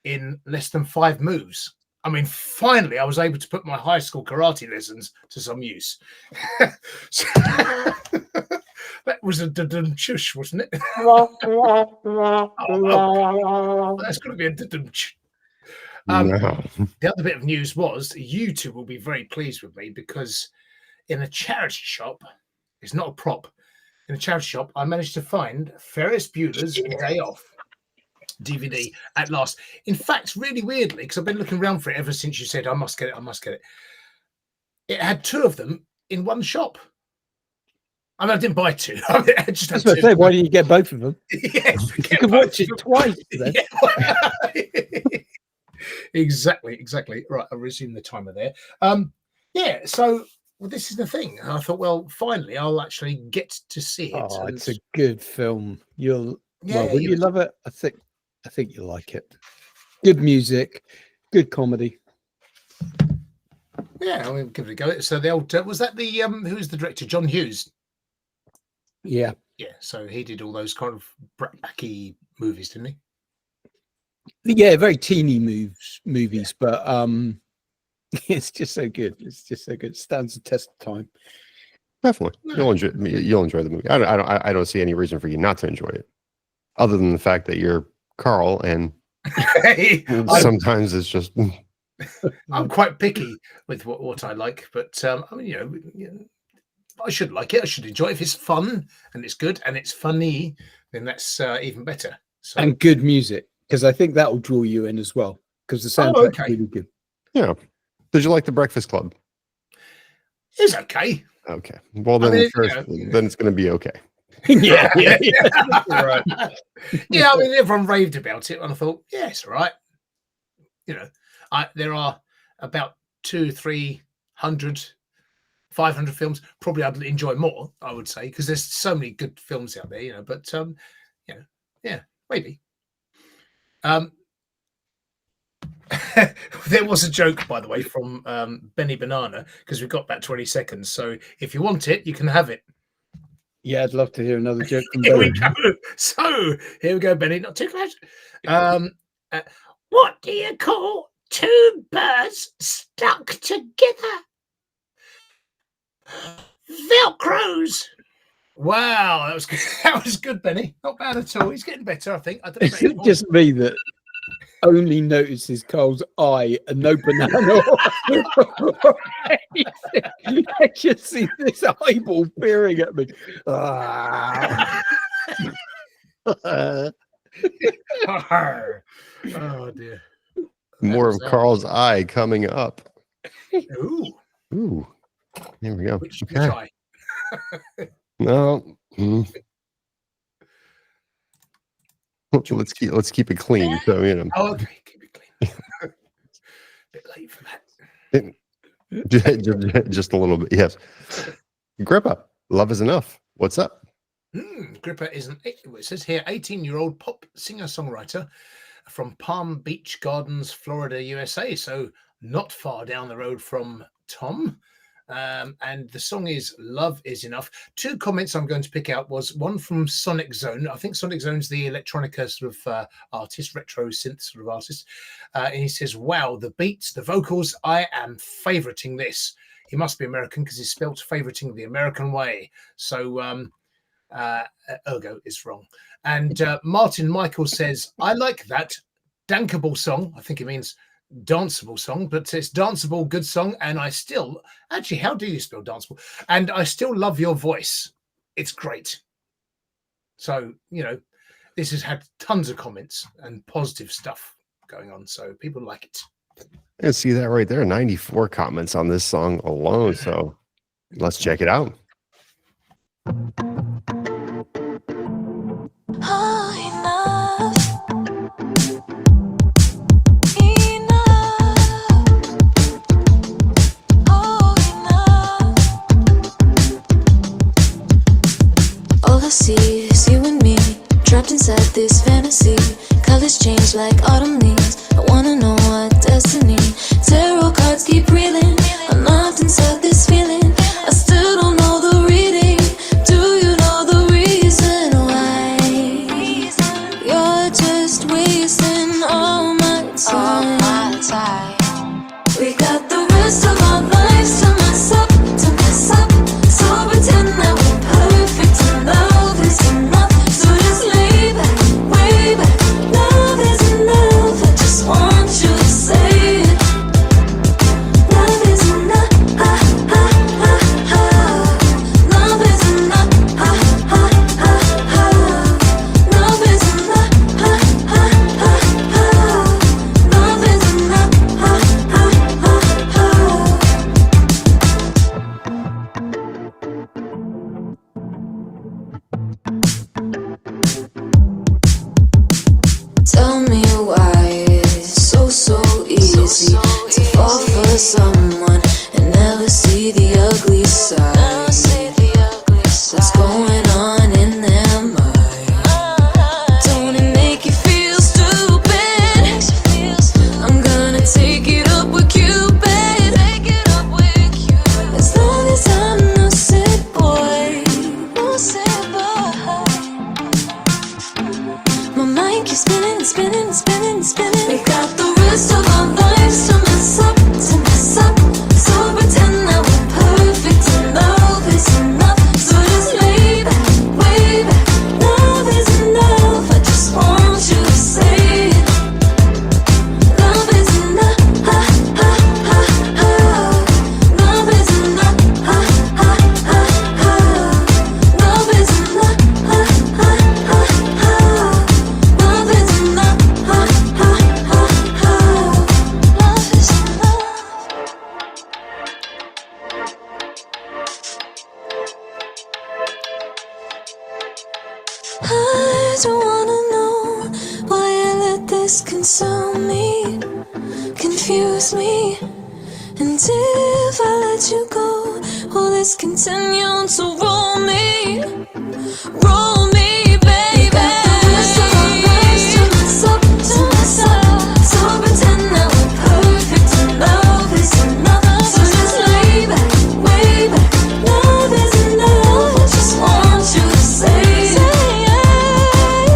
in less than 5 moves. I mean, finally, I was able to put my high school karate lessons to some use. So, that was a dum chush, wasn't it? That's going to be a dum chush. The other bit of news was you two will be very pleased with me because in a charity shop, it's not a prop. In a charity shop, I managed to find Ferris Bueller's Day Off DVD at last. In fact, really weirdly, because I've been looking around for it ever since you said I must get it. It had 2 of them in one shop. I mean, I didn't buy 2. I mean, I just had 2. Say, why didn't you get both of them? Yes, you could watch it twice. Then. Yeah. Exactly. Right, I'll resume the timer there. Yeah. So. Well, this is the thing. I thought, well, finally, I'll actually get to see it. Oh, it's a good will you love it? I think you'll like it. Good music, good comedy. Yeah, I'll give it a go. So the old was that the who's the director? John Hughes. Yeah. So he did all those kind of brat-backy movies, didn't he? Yeah, very teeny movies, but it's just so good. It stands the test of time. Definitely, you'll enjoy the movie. I don't see any reason for you not to enjoy it, other than the fact that you're Carl, and sometimes it's just. I'm quite picky with what I like, but I mean, I should like it. I should enjoy it. If it's fun and it's good and it's funny, then that's even better. So. And good music, because I think that will draw you in as well. Because the soundtrack's really good. Yeah. Did you like The Breakfast Club? It's okay. Okay. Well, then then it's going to be okay. yeah. Right. Yeah, I mean, everyone raved about it, and I thought, yeah, it's all right. There are about 200, 300, 500 films. Probably I'd enjoy more, I would say, because there's so many good films out there, But yeah, maybe. There was a joke, by the way, from Benny Banana, because we've got about 20 seconds. So if you want it, you can have it. Yeah, I'd love to hear another joke from Here Benny. we go. So here we go, Benny. Not too bad. What do you call 2 birds stuck together? Velcros. Wow, that was good. That was good, Benny. Not bad at all. He's getting better, I think. I don't know. Is it just me that only notices Carl's eye and no banana? I just see this eyeball peering at me. Oh dear. More of Carl's eye coming up. Ooh. Here we go. Which eye? No. Let's keep it clean. So Oh, okay. Keep it bit late for that. Just a little bit, yes. Grippa, Love Is Enough. What's up? Grippa is it says here, 18-year-old pop singer-songwriter from Palm Beach Gardens, Florida, USA. So not far down the road from Tom. And the song is Love Is Enough. 2 comments I'm going to pick out was one from Sonic Zone. I think Sonic Zone's the electronica sort of artist, retro synth sort of artist. And he says, wow, the beats, the vocals, I am favoriting this. He must be American because he's spelt favoriting the American way. So ergo is wrong. And Martin Michael says, I like that dankable song. I think it means danceable song, but it's danceable, good song. And I still, actually, how do you spell danceable? And I still love your voice. It's great. So, you know, this has had tons of comments and positive stuff going on. So people like it. And see that right there, 94 comments on this song alone. So let's check it out. I see is you and me, trapped inside this fantasy. Colors change like autumn leaves. I wanna know what destiny. Tarot cards keep reeling. I'm locked inside this feeling. I still don't know the reading. Do you know the reason why? You're just wasting all my time. We got the rest of our lives to mess up, so pretend that we're perfect and love is enough. So just lay back, way back. Love is enough. I just want you to say it. Love is enough. Love is enough. Love is enough. Love is enough. Tell me why it's so easy to fall for someone and never see the ugly side. What's going on in their mind? Don't it make you feel stupid? I'm gonna take it up with Cupid. As long as I'm no sick boy, my mind keeps spinning, spinning, spinning, spinning. We got the rest of our lives to mess up, so pretend that we're perfect and love is enough. So just lay back, way back. Love is enough. I just want you to say it. Love is enough. Love is enough. Love is enough. Love is enough. Love is enough. I don't wanna know why I let this consume me, confuse me. And if I let you go, will this continue to roll me, baby? We got the rest of our lives to mess up, so pretend that we're perfect and love is enough. So just lay back, way back. Love is enough. I just want you to say it.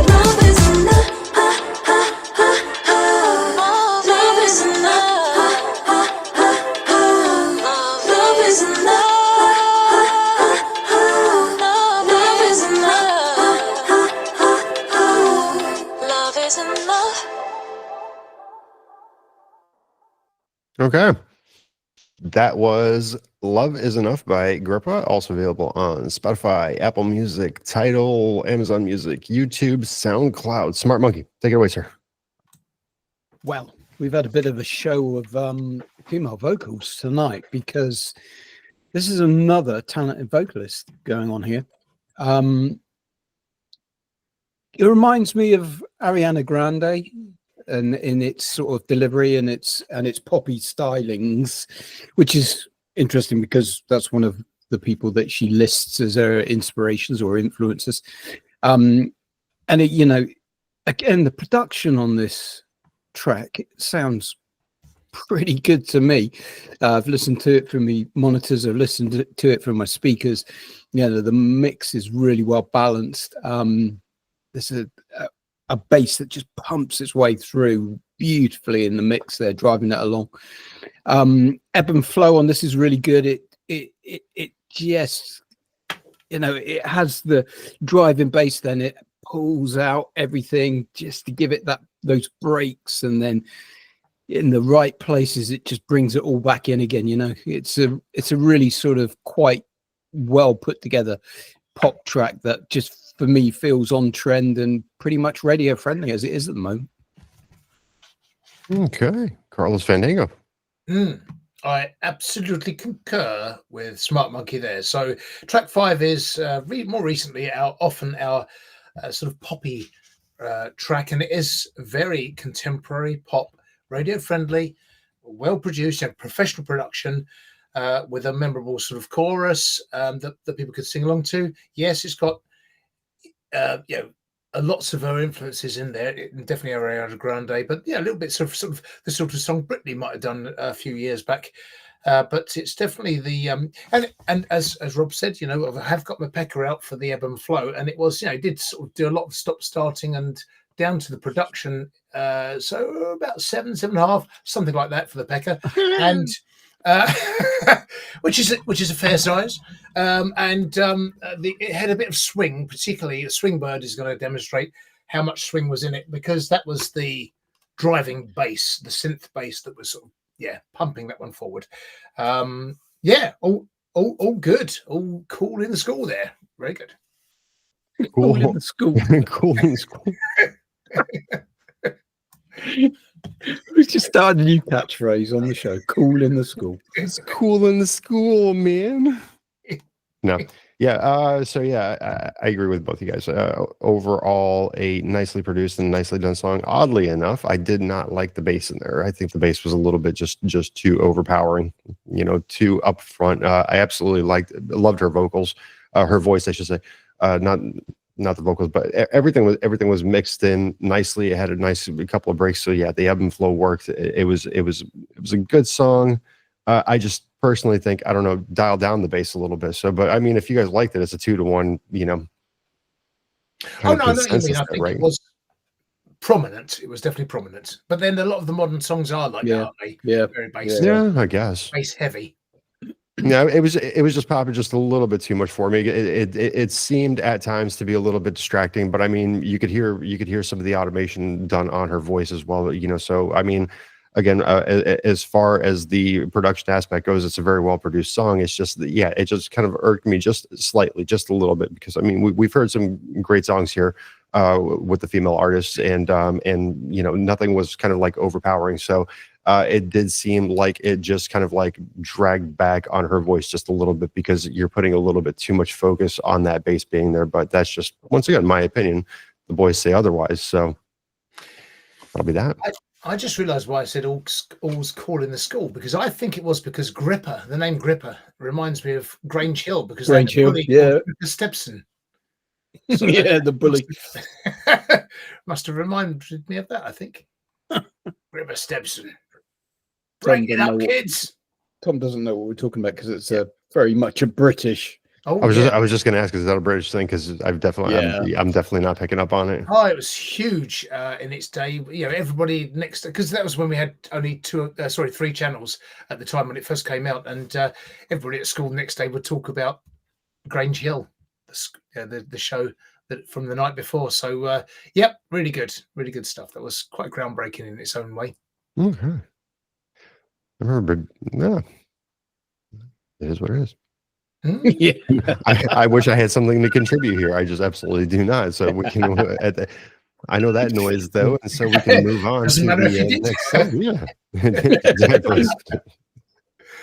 Love is enough. Love is enough. Love is enough. Love is enough. Love is enough. Okay. That was Love Is Enough by Grippa, also available on Spotify, Apple Music, Tidal, Amazon Music, YouTube, SoundCloud. Smart Monkey, take it away, sir. Well, we've had a bit of a show of female vocals tonight because this is another talented vocalist going on here. It reminds me of Ariana Grande and in its sort of delivery and its poppy stylings, which is interesting because that's one of the people that she lists as her inspirations or influences. And it, you know, again, the production on this track, it sounds pretty good to me. I've listened to it from the monitors, I've listened to it from my speakers. You know, the mix is really well balanced. There's a bass that just pumps its way through beautifully in the mix there, driving it along. Ebb and flow on this is really good. It just, you know, it has the driving bass, then it pulls out everything just to give it those breaks, and then in the right places it just brings it all back in again. You know, it's a really sort of quite well put together pop track that just for me feels on trend and pretty much radio friendly as it is at the moment. Okay, Carlos Fandango. I absolutely concur with Smart Monkey there. So track 5 is more recently our sort of poppy track, and it is very contemporary pop, radio friendly, well produced, and professional production, with a memorable sort of chorus that people could sing along to. Yes, it's got lots of her influences in there, definitely Ariana Grande, but yeah, a little bit sort of the sort of song Britney might have done a few years back. But it's definitely the and as Rob said, you know, I have got my pecker out for the ebb and flow, and it was, you know, it did sort of do a lot of stop starting and down to the production, so about 7.5, something like that for the pecker, and which is a fair size, it had a bit of swing. Particularly, Swingbird is going to demonstrate how much swing was in it, because that was the driving bass, the synth bass that was sort of pumping that one forward. All good, all cool in the school there. Very good. Cool in the school. Cool in the school. We just started a new catchphrase on the show. Cool in the school. It's cool in the school, man. No. Yeah. So yeah, I agree with both you guys. Overall, a nicely produced and nicely done song. Oddly enough, I did not like the bass in there. I think the bass was a little bit just too overpowering, you know, too upfront. I absolutely loved her vocals, her voice, I should say. Not the vocals, but everything was mixed in nicely. It had a couple of breaks. So yeah, the ebb and flow worked. It was a good song. I just personally think, I don't know, dial down the bass a little bit. So, but I mean, if you guys liked it, it's a 2-to-1, you know. Oh no, I know what you mean. I think right? It was prominent. It was definitely prominent. But then a lot of the modern songs are like that, aren't they? Yeah. Very bass. Yeah, I guess. Bass heavy. No, it was just popping just a little bit too much for me. It seemed at times to be a little bit distracting, but I mean, you could hear some of the automation done on her voice as well, you know. So I mean, again, as far as the production aspect goes, it's a very well produced song. It's just that, yeah, it just kind of irked me just slightly, just a little bit, because I mean, we've heard some great songs here with the female artists, and you know, nothing was kind of like overpowering. So it did seem like it just kind of like dragged back on her voice just a little bit, because you're putting a little bit too much focus on that bass being there. But that's just, once again, my opinion. The boys say otherwise, so that'll be that. I just realised why I said all's cool in the school, because I think it was because Grippa, the name Grippa, reminds me of Grange Hill, because Grange Hill, yeah, the Stepson. So yeah, the bully must have reminded me of that, I think. Grippa Stepson. Bring it up, kids. Tom doesn't know what we're talking about, because it's very much a British. Oh, I was just going to ask, is that a British thing? Because I'm definitely not picking up on it. Oh, it was huge in its day. You know, everybody next, because that was when we had only 3 channels at the time when it first came out, and everybody at school the next day would talk about Grange Hill, the show that from the night before. So, yep, really good stuff. That was quite groundbreaking in its own way. Okay, I remember. Yeah, it is what it is. Yeah, I wish I had something to contribute here. I just absolutely do not. So we can. I know that noise though, and so we can move on to the next song. Yeah, exactly.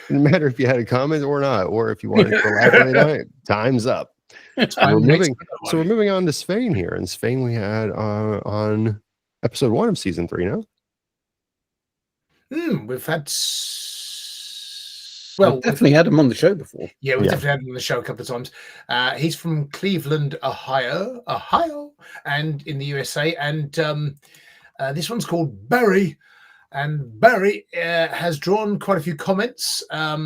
No matter if you had a comment or not, or if you wanted to elaborate on it. Time's up. So we're moving on to Svain here, and Svain we had on episode 1 of season 3 now. We've had We've definitely had him on the show before. Yeah, we've definitely had him on the show a couple of times. He's from Cleveland, Ohio, and in the USA. And this one's called Barry. And Barry has drawn quite a few comments, a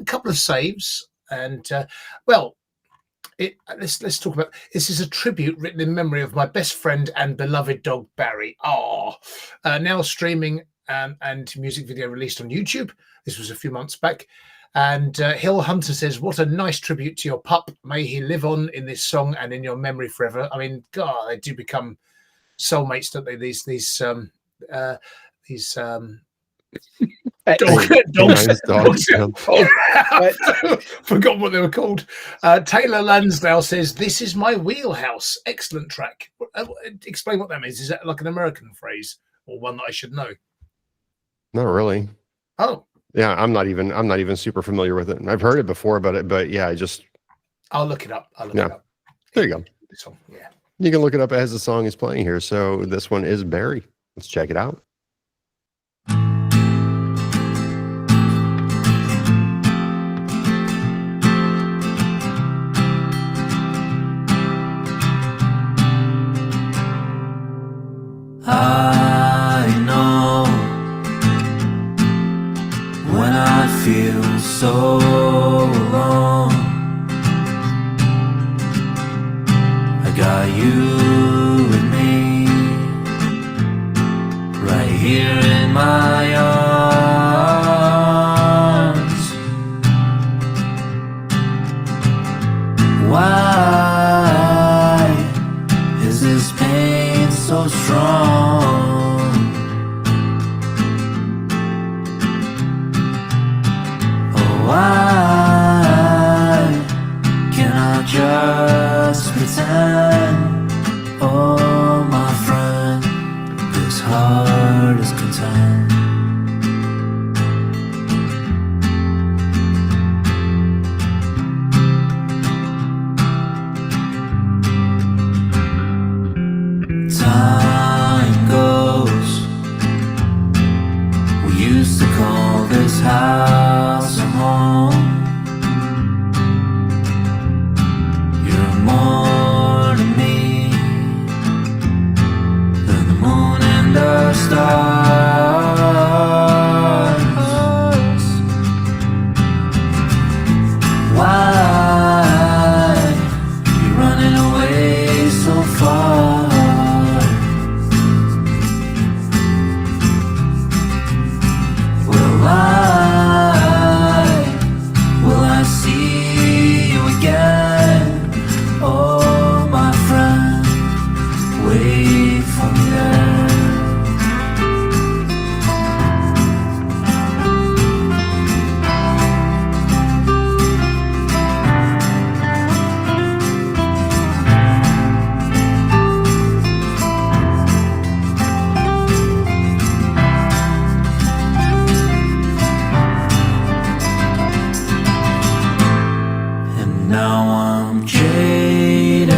couple of saves, and let's talk about this. Is a tribute written in memory of my best friend and beloved dog Barry. Now streaming and music video released on YouTube. This was a few months back. And Hill Hunter says, "What a nice tribute to your pup. May he live on in this song and in your memory forever." I mean, God, they do become soulmates, don't they? These dogs. Forgot what they were called. Taylor Lansdale says, "This is my wheelhouse." Excellent track. Explain what that means. Is that like an American phrase or one that I should know? Not really. Oh, yeah. I'm not even super familiar with it. I've heard it before, but yeah, I'll look it up. It up. There you go. This one, yeah. You can look it up as the song is playing here. So this one is Barry. Let's check it out. I know when I feel so alone, I got you with me right here in my arms. Why is this pain so strong? Why can I just pretend? Oh, my friend, this heart is content. Time goes. We used to call this house a home. You're more to me than the moon and the stars. Why you running away so far? Will I see you again? Oh, my friend, wait for me there. Now I'm jaded.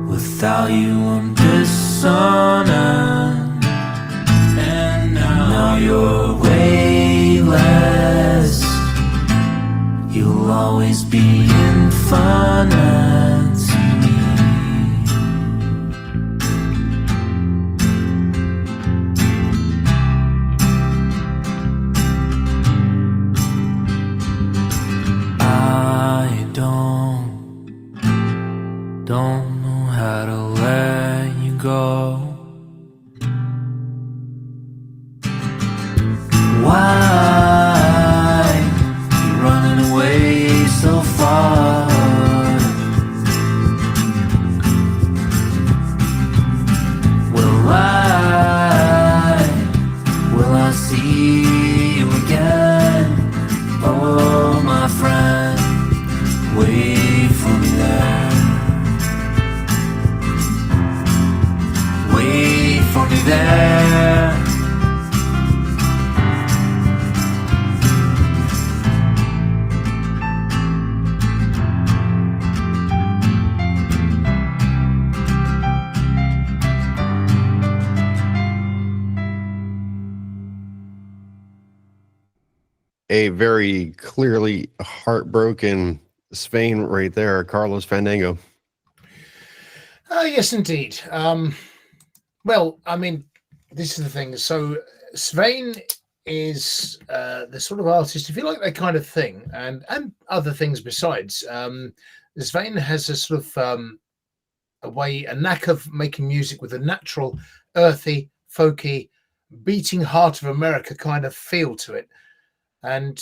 Without you I'm dissonant. And now you're weightless. You'll always be infinite to me. Don't know how to let you go. Why you running away so far? Will I see you again? Oh, my friend, wait for me there. Wait for me there. a very clearly heartbroken Svain right there, Carlos Fandango. Yes, indeed. Well, I mean, this is the thing. So Svain is the sort of artist, if you like that kind of thing, and other things besides. Svain has a sort of a knack of making music with a natural, earthy, folky, beating heart of America kind of feel to it, and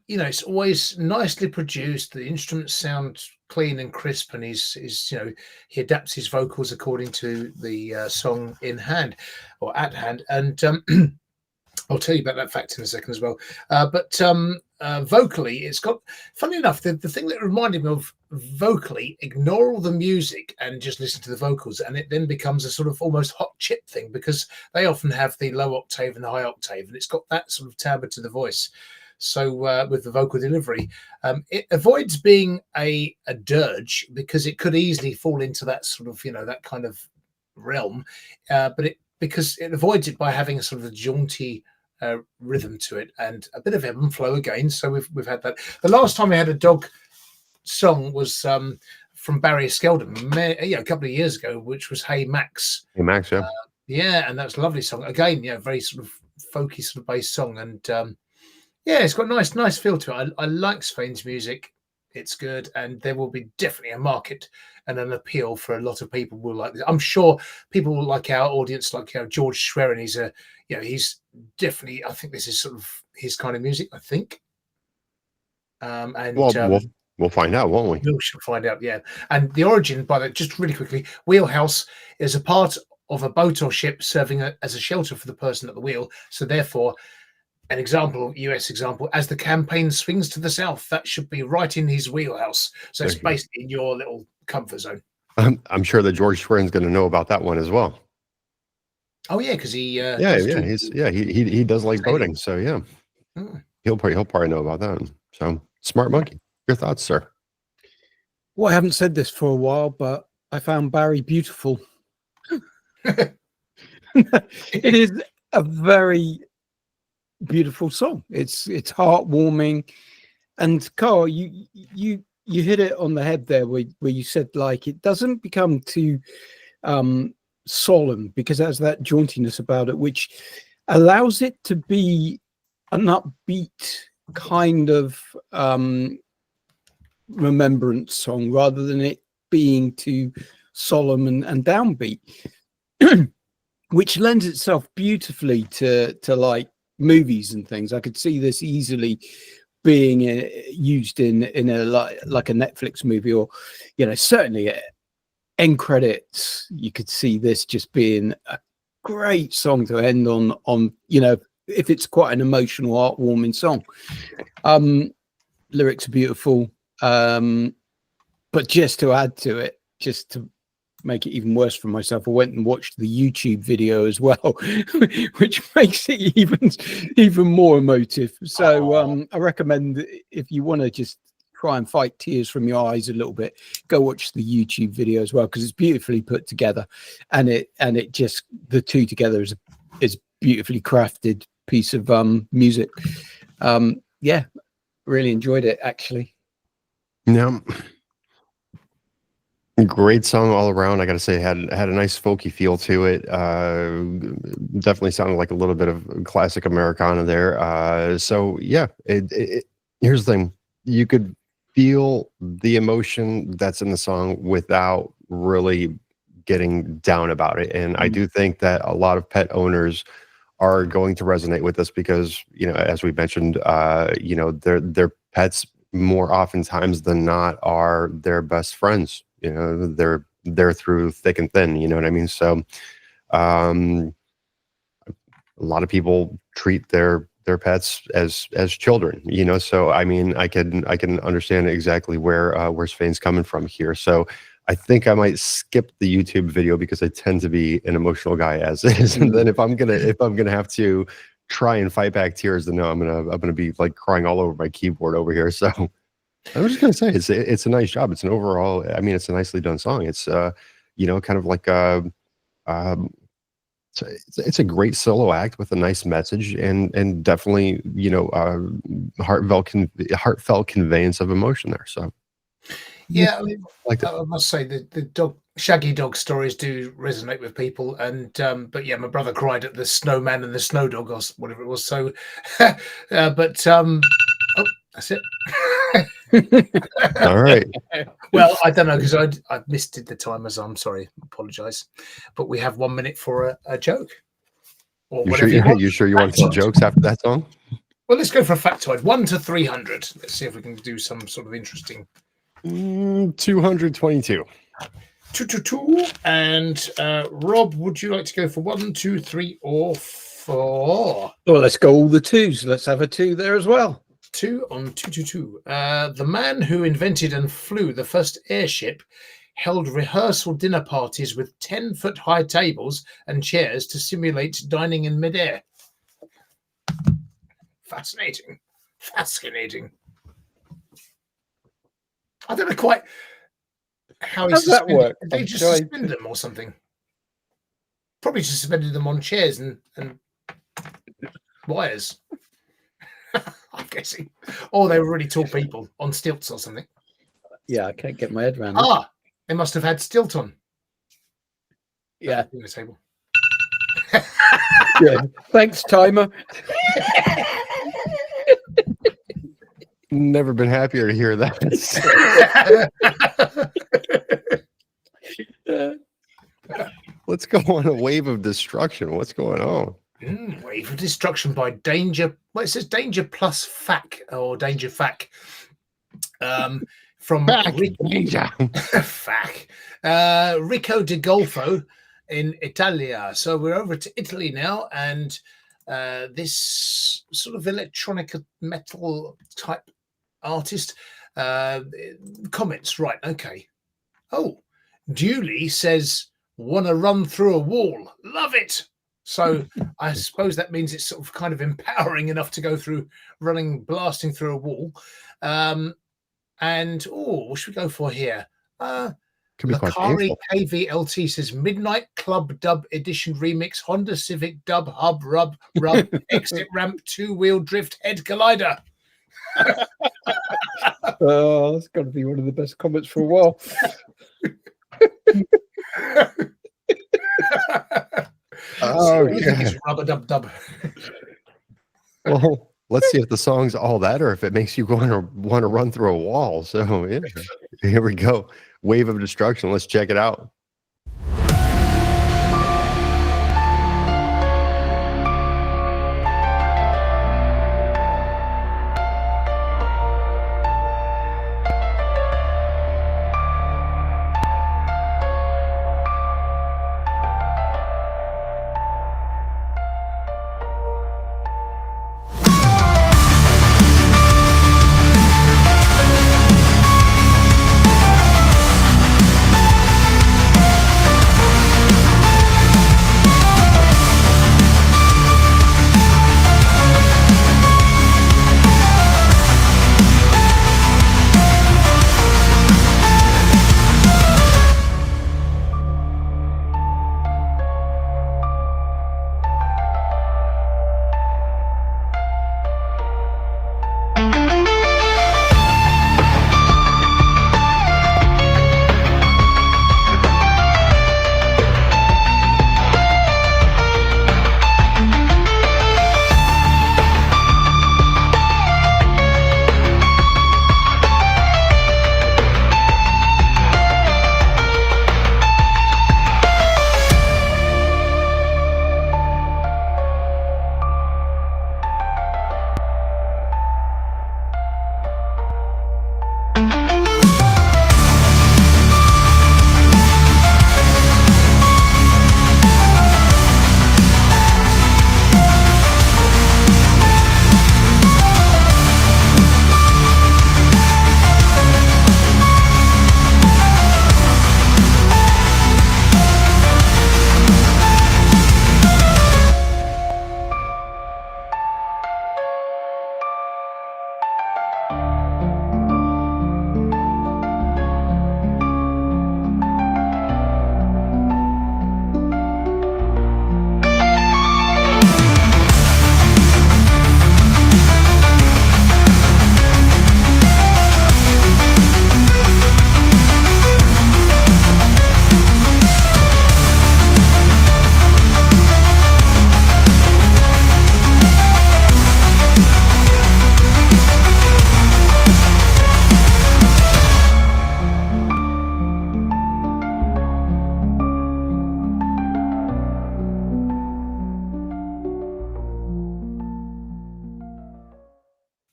you know, it's always nicely produced. The instruments sound clean and crisp, and he's you know, he adapts his vocals according to the song in hand or at hand, and I'll tell you about that fact in a second as well. But vocally, it's got, funny enough, the thing that reminded me of vocally, ignore all the music and just listen to the vocals, and it then becomes a sort of almost hot chip thing, because they often have the low octave and the high octave, and it's got that sort of timbre to the voice. So with the vocal delivery, it avoids being a dirge, because it could easily fall into that sort of, you know, that kind of realm, but because it avoids it by having a sort of a jaunty rhythm to it and a bit of ebb and flow again. So we've had that. The last time we had a dog song was from Barry Skeldon, a couple of years ago, which was Hey Max. Hey Max, yeah. Yeah, and that's a lovely song. Again, yeah, very sort of folky sort of bass song, and yeah, it's got nice feel to it. I like Svain's music. It's good, and there will be definitely a market and an appeal for a lot of people will like this. I'm sure people will like our audience, like George Schwerin. He's definitely, I think this is sort of his kind of music, I think. And we'll find out, won't we? We shall find out, yeah. And the origin, by the just really quickly, wheelhouse is a part of a boat or ship serving as a shelter for the person at the wheel. So therefore, an example, US example, as the campaign swings to the south, that should be right in his wheelhouse. So it's basically in your little comfort zone. I'm sure that George Schwerin's going to know about that one as well. Oh yeah, because he he does like boating, so yeah, he'll probably know about that. So smart monkey. Your thoughts, sir? Well, I haven't said this for a while, but I found Barry beautiful. It is a very beautiful song. It's heartwarming, and Carl, you hit it on the head there, where you said, like, it doesn't become too solemn, because it has that jauntiness about it, which allows it to be an upbeat kind of remembrance song, rather than it being too solemn and downbeat, which lends itself beautifully to like movies and things. I could see this easily being used in a like a Netflix movie, or certainly end credits. You could see this just being a great song to end on if it's quite an emotional, heartwarming song. Lyrics are beautiful, but just to add to it, just to make it even worse for myself, I went and watched the YouTube video as well, which makes it even more emotive. So I recommend, if you want to just try and fight tears from your eyes a little bit, go watch the YouTube video as well, because it's beautifully put together, and it just, the two together is beautifully crafted piece of music. Yeah, really enjoyed it, actually. Yeah. Great song all around. I gotta say, it had a nice folky feel to it. Definitely sounded like a little bit of classic Americana there. So yeah, here's the thing: you could feel the emotion that's in the song without really getting down about it. And I do think that a lot of pet owners are going to resonate with this, because as we mentioned, their pets more oftentimes than not are their best friends. They're through thick and thin, you know what I mean? So a lot of people treat their pets as children, so I mean, I can understand exactly where Svain's coming from here. So I think I might skip the YouTube video, because I tend to be an emotional guy as is. And then if I'm gonna have to try and fight back tears, then no, I'm gonna be like crying all over my keyboard over here. So I was just gonna say, it's a nice job. It's an overall, I mean, it's a nicely done song. It's kind of like it's a great solo act with a nice message and definitely, you know, heartfelt conveyance of emotion there. So yeah, I mean, like that. I must say the Shaggy Dog stories do resonate with people, and but yeah, my brother cried at the snowman and the snow dog or whatever it was. So, but oh, that's it. All right. Well, I don't know because I missed the timers. I'm sorry, apologise. But we have 1 minute for a joke or You whatever. sure you want to tell jokes after that song? Well, let's go for a factoid. 1 to 300. Let's see if we can do some sort of interesting. 222. 222. And Rob, would you like to go for 1, 2, 3, or 4? Well, let's go all the twos. Let's have a 2 there as well. 2 on 222. The man who invented and flew the first airship held rehearsal dinner parties with 10-foot high tables and chairs to simulate dining in midair. Fascinating. I don't know quite how does that work? They just suspend them or something. Probably just suspended them on chairs and wires. I'm guessing. Or they were really tall people on stilts or something. Yeah, I can't get my head around that. They must have had stilt on. Yeah. On the table. Yeah. Thanks, timer. Never been happier to hear that. Let's go on a wave of destruction. What's going on? Wave of destruction by Danger. Well, it says Danger plus Fac or Danger Fac. From Danger. Fac. Rico de Golfo in Italia. So we're over to Italy now, and this sort of electronic metal type artist comments. Right, okay. Oh, Julie says, "Want to run through a wall? Love it." So I suppose that means it's sort of kind of empowering enough to go through blasting through a wall. And what should we go for here? Could be quite Macari painful. KVLT says Midnight Club Dub Edition Remix Honda Civic Dub Hub Rub Exit Ramp 2-Wheel Drift Head Collider. Oh, that's got to be one of the best comments for a while. Okay. Rubber dub dub. Well, let's see if the song's all that or if it makes you want to run through a wall. So yeah, here we go. Wave of destruction. Let's check it out.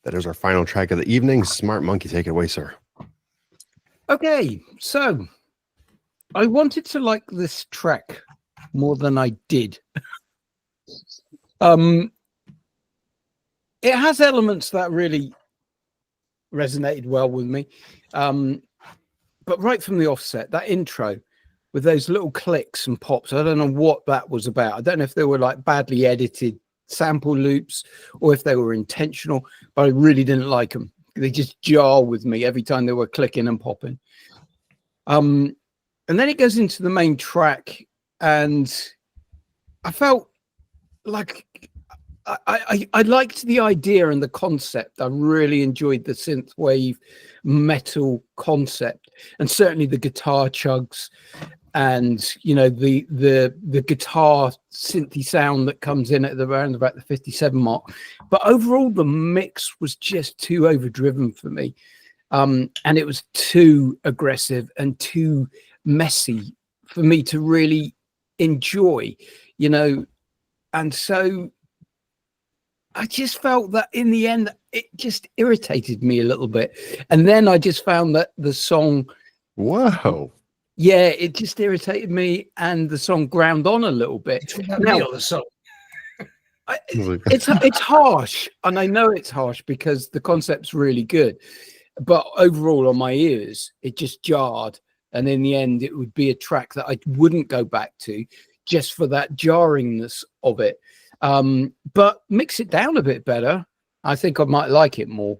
That is our final track of the evening. Smart Monkey, take it away, sir. Okay, so I wanted to like this track more than I did. It has elements that really resonated well with me. But right from the offset, that intro with those little clicks and pops, I don't know what that was about. I don't know if they were like badly edited sample loops or if they were intentional, but I really didn't like them. They just jar with me every time they were clicking and popping. And then it goes into the main track, and I felt like I liked the idea and the concept. I really enjoyed the synth wave metal concept, and certainly the guitar chugs, and you know the guitar synthy sound that comes in at around about the 57 mark. But overall, the mix was just too overdriven for me, and it was too aggressive and too messy for me to really enjoy, you know. And so I just felt that in the end, it just irritated me a little bit. And then I just found that the song, Whoa. yeah, it just irritated me, and the song ground on a little bit. Talking about Now, me or the song? it's harsh, and I know it's harsh because the concept's really good, but overall on my ears, it just jarred. And in the end, it would be a track that I wouldn't go back to just for that jarringness of it. But mix it down a bit better, I think I might like it more.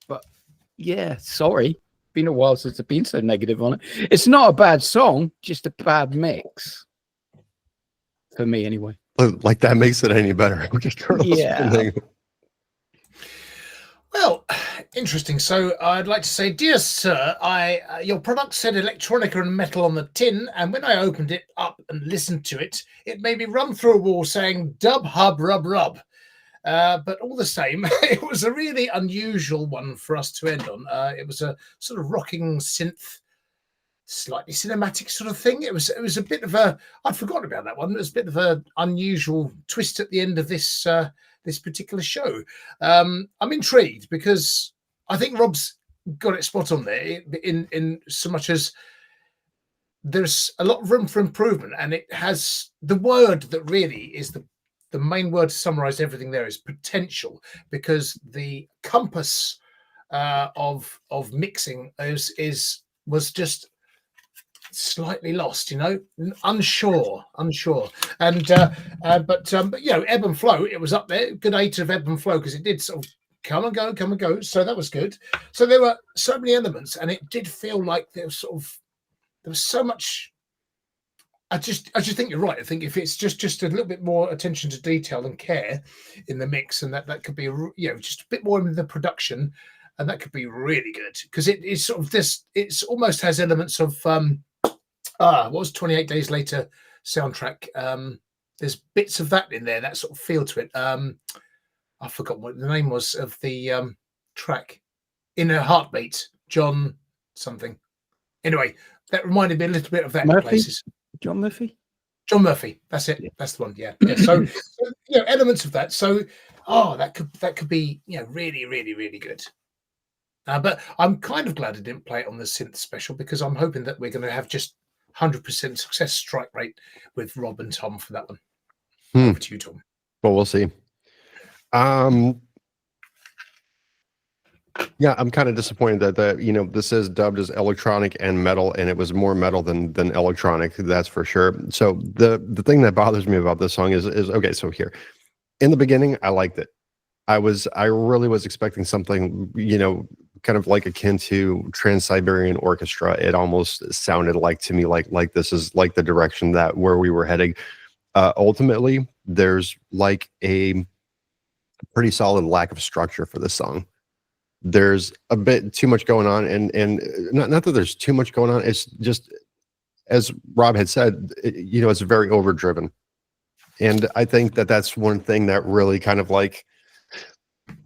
But yeah, sorry, been a while since I've been so negative on it. It's not a bad song, just a bad mix for me anyway. Like that makes it any better. Okay, Yeah. Well, interesting. So I'd like to say, dear sir, your product said electronica and metal on the tin, and when I opened it up and listened to it, it made me run through a wall saying dub hub rub rub. But all the same, it was a really unusual one for us to end on. It was a sort of rocking synth, slightly cinematic sort of thing. It was a bit of a, I'd forgotten about that one. It was a bit of an unusual twist at the end of this this particular show. I'm intrigued because I think Rob's got it spot on there in so much as there's a lot of room for improvement, and it has the word that really is the main word to summarize everything there is potential, because the compass of mixing was just slightly lost, you know, unsure, and but you know, ebb and flow, it was up there, good age of ebb and flow, because it did sort of come and go, so that was good. So there were so many elements, and it did feel like there was so much. I just think you're right. I think if it's just a little bit more attention to detail and care in the mix, and that could be, you know, just a bit more in the production, and that could be really good, because it is sort of this. It's almost has elements of what was 28 Days Later soundtrack. There's bits of that in there, that sort of feel to it. I forgot what the name was of the track. In a Heartbeat, John something. Anyway, that reminded me a little bit of that in places. John Murphy. That's it. Yeah. That's the one. Yeah. So you know, elements of that. So that could be, you know, really, really, really good. But I'm kind of glad I didn't play it on the synth special, because I'm hoping that we're going to have just 100% success strike rate with Rob and Tom for that one. Over to you, Tom. Well, we'll see. Yeah, I'm kind of disappointed that you know, this is dubbed as electronic and metal, and it was more metal than electronic. That's for sure. So the thing that bothers me about this song is okay. So here, in the beginning, I liked it. I really was expecting something, you know, kind of like akin to Trans-Siberian Orchestra. It almost sounded like to me like this is like the direction that where we were heading. Ultimately, there's like a pretty solid lack of structure for this song. There's a bit too much going on, and not that there's too much going on. It's just, as Rob had said, you know, it's very overdriven, and I think that that's one thing that really kind of like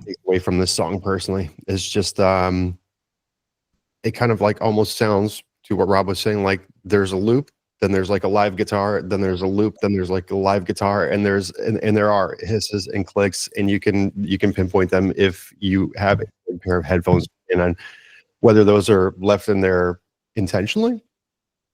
takes away from this song personally. It's just it kind of like almost sounds, to what Rob was saying, like there's a loop then there's like a live guitar, then there's a loop, then there's like a live guitar, and there are hisses and clicks, and you can pinpoint them if you have a pair of headphones in on. Whether those are left in there intentionally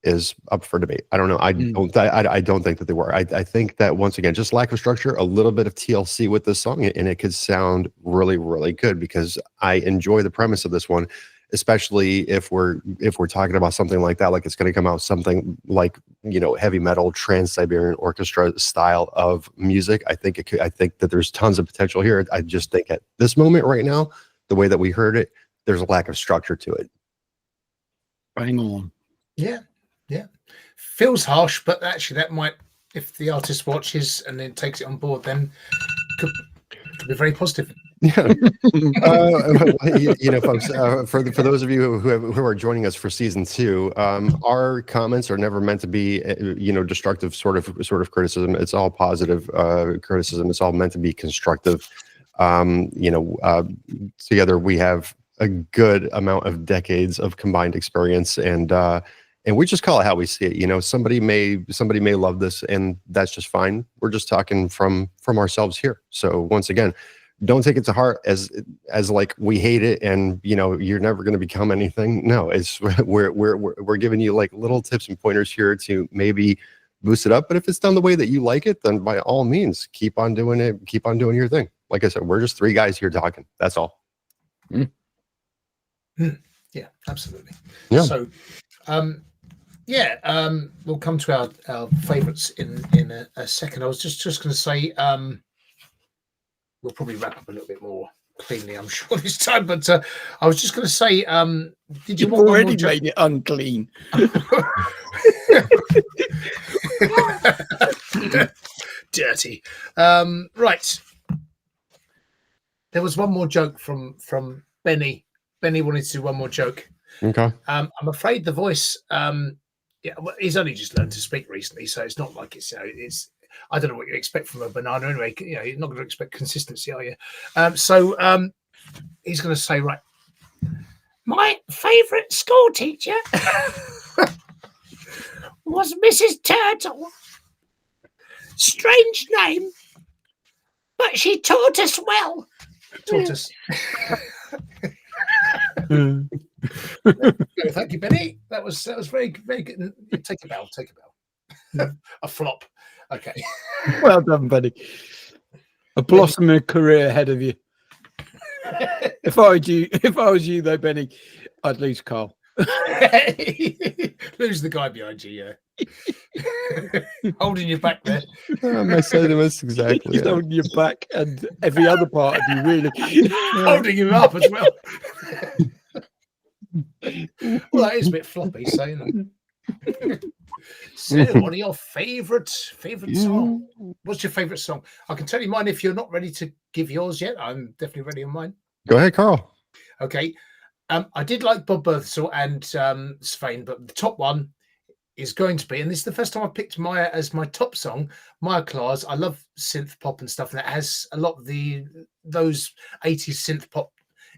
is up for debate. I don't know. I don't think that they were. I think that once again, just lack of structure, a little bit of TLC with this song, and it could sound really, really good, because I enjoy the premise of this one, especially if we're talking about something like that, like it's going to come out something like, you know, heavy metal, Trans-Siberian Orchestra style of music. I think that there's tons of potential here. I just think at this moment right now, the way that we heard it, there's a lack of structure to it. Bang on. Yeah. Feels harsh, but actually that might, if the artist watches and then takes it on board, then could be very positive. Yeah. You know, folks, for those of you who are joining us for season 2, our comments are never meant to be, you know, destructive sort of criticism. It's all positive criticism. It's all meant to be constructive. You know, together we have a good amount of decades of combined experience, and we just call it how we see it. You know, somebody may love this, and that's just fine. We're just talking from ourselves here. So once again, don't take it to heart as like we hate it and, you know, you're never going to become anything. No, it's we're giving you like little tips and pointers here to maybe boost it up. But if it's done the way that you like it, then by all means, keep on doing it. Keep on doing your thing. Like I said, we're just 3 guys here talking. That's all. Yeah, absolutely. Yeah. So, we'll come to our favourites in a second. I was just going to say, we'll probably wrap up a little bit more cleanly, I'm sure, this time. But I was just going to say, did you want already made it unclean? Dirty. Right. There was one more joke from Benny. Benny wanted to do one more joke. Okay. I'm afraid the voice. He's only just learned to speak recently, so it's not like it's. You know, it's. I don't know what you expect from a banana anyway. You know, you're not going to expect consistency, are you? So he's going to say, right, my favourite school teacher was Mrs. Turtle. Strange name, but she taught us well. Taught us. Thank you, Benny. That was very, very good. Take a bow. A flop. Okay. Well done, Benny. A blossoming career ahead of you. If I was you though, Benny, I'd lose Carl. Lose the guy behind you, yeah. Holding you back there. My sentiments, exactly. He's holding your back and every other part of you, really. Holding you up as well. Well, that is a bit floppy, saying that. So, what are your favourite song? What's your favourite song? I can tell you mine if you're not ready to give yours yet. I'm definitely ready on mine. Go ahead, Carl. Okay. I did like Bob Birthisel and Svain, but the top one is going to be, and this is the first time I picked Maya as my top song, Maya Clars. I love synth pop and stuff, and it has a lot of those 80s synth pop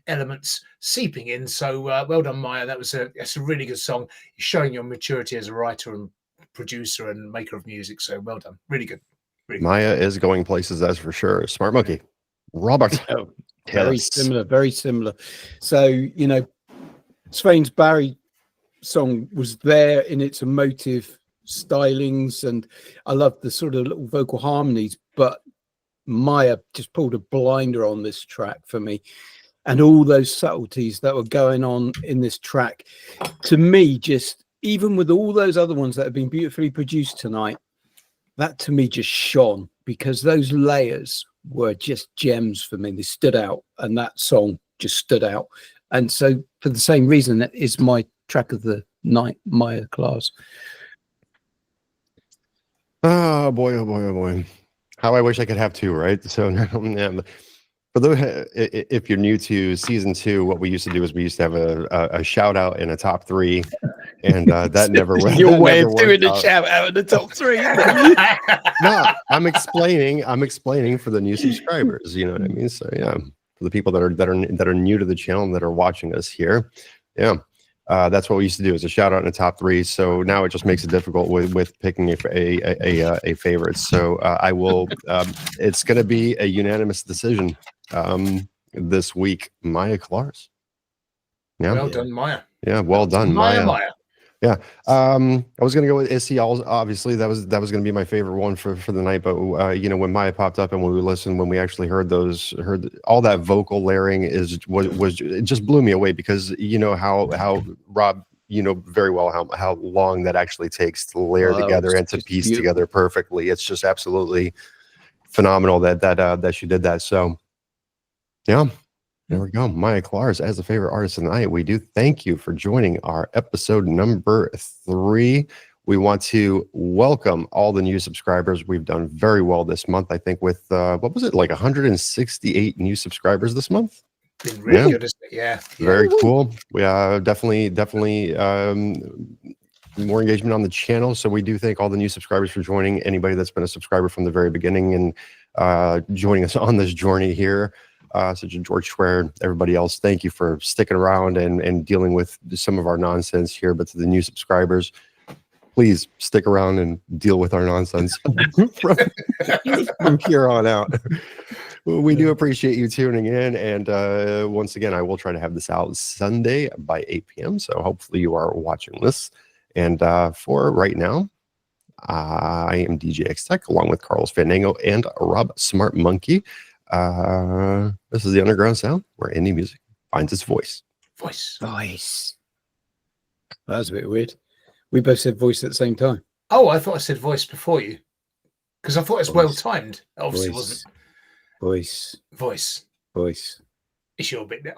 elements seeping in. So well done, Maya. That's a really good song. You're showing your maturity as a writer and producer and maker of music. So well done. Really good. Really Maya is going places, that's for sure. Smart monkey. Robert. Oh, very similar. So, you know, Svain's Barry song was there in its emotive stylings, and I love the sort of little vocal harmonies, but Maya just pulled a blinder on this track for me. And all those subtleties that were going on in this track, to me, just even with all those other ones that have been beautifully produced tonight, that to me just shone, because those layers were just gems for me. They stood out, and that song just stood out. And so for the same reason, that is my track of the night, Maya Clars. Oh boy. How I wish I could have 2, right? So yeah. For those, if you're new to season 2, what we used to do is we used to have a shout out and a top 3, and that never went. Your way of doing a shout out in the top 3. No, I'm explaining for the new subscribers. You know what I mean? So yeah, for the people that are new to the channel and that are watching us here, yeah. That's what we used to do, is a shout out in the top 3. So now it just makes it difficult with picking a favorite. So I will. It's going to be a unanimous decision this week. Maya Clars. Yeah. Well done, Maya. Yeah. Well done, Maya. Yeah. I was gonna go with Issy. Obviously, that was gonna be my favorite one for the night. But when Maya popped up and when we listened, when we actually heard all that vocal layering was it just blew me away, because how Rob very well how long that actually takes to layer together and to piece together perfectly. It's just absolutely phenomenal that she did that. So yeah. There we go. Maya Clars as the favorite artist of the night. We do thank you for joining our episode number 3. We want to welcome all the new subscribers. We've done very well this month, I think, with what was it, like 168 new subscribers this month? Been really good, isn't it? Yeah. Very cool. We definitely more engagement on the channel. So we do thank all the new subscribers for joining. Anybody that's been a subscriber from the very beginning and joining us on this journey here. Such as George Schwer, everybody else, thank you for sticking around and dealing with some of our nonsense here. But to the new subscribers, please stick around and deal with our nonsense from here on out. We do appreciate you tuning in. And once again, I will try to have this out Sunday by 8 p.m. So hopefully you are watching this. And for right now, I am DJ X Tech along with Carlos Fandango and Rob Smart Monkey. This is the Underground Sound, where indie music finds its voice. Voice. That was a bit weird. We both said voice at the same time. Oh, I thought I said voice before you, because I thought it was well timed. Obviously, wasn't. Voice. It's your bit now.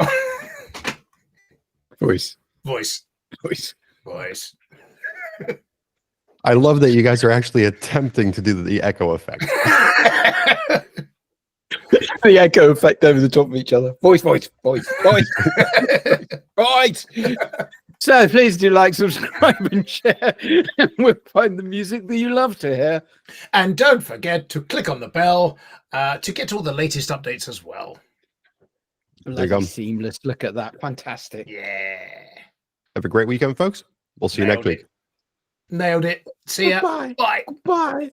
Voice. I love that you guys are actually attempting to do the echo effect. The echo effect over the top of each other. Voice. Right. So please do like, subscribe, and share, and we'll find the music that you love to hear. And don't forget to click on the bell to get all the latest updates as well. There you go. Seamless. Look at that. Fantastic. Yeah. Have a great weekend, folks. We'll see you next week. Nailed it. See ya. Bye. Bye. Bye.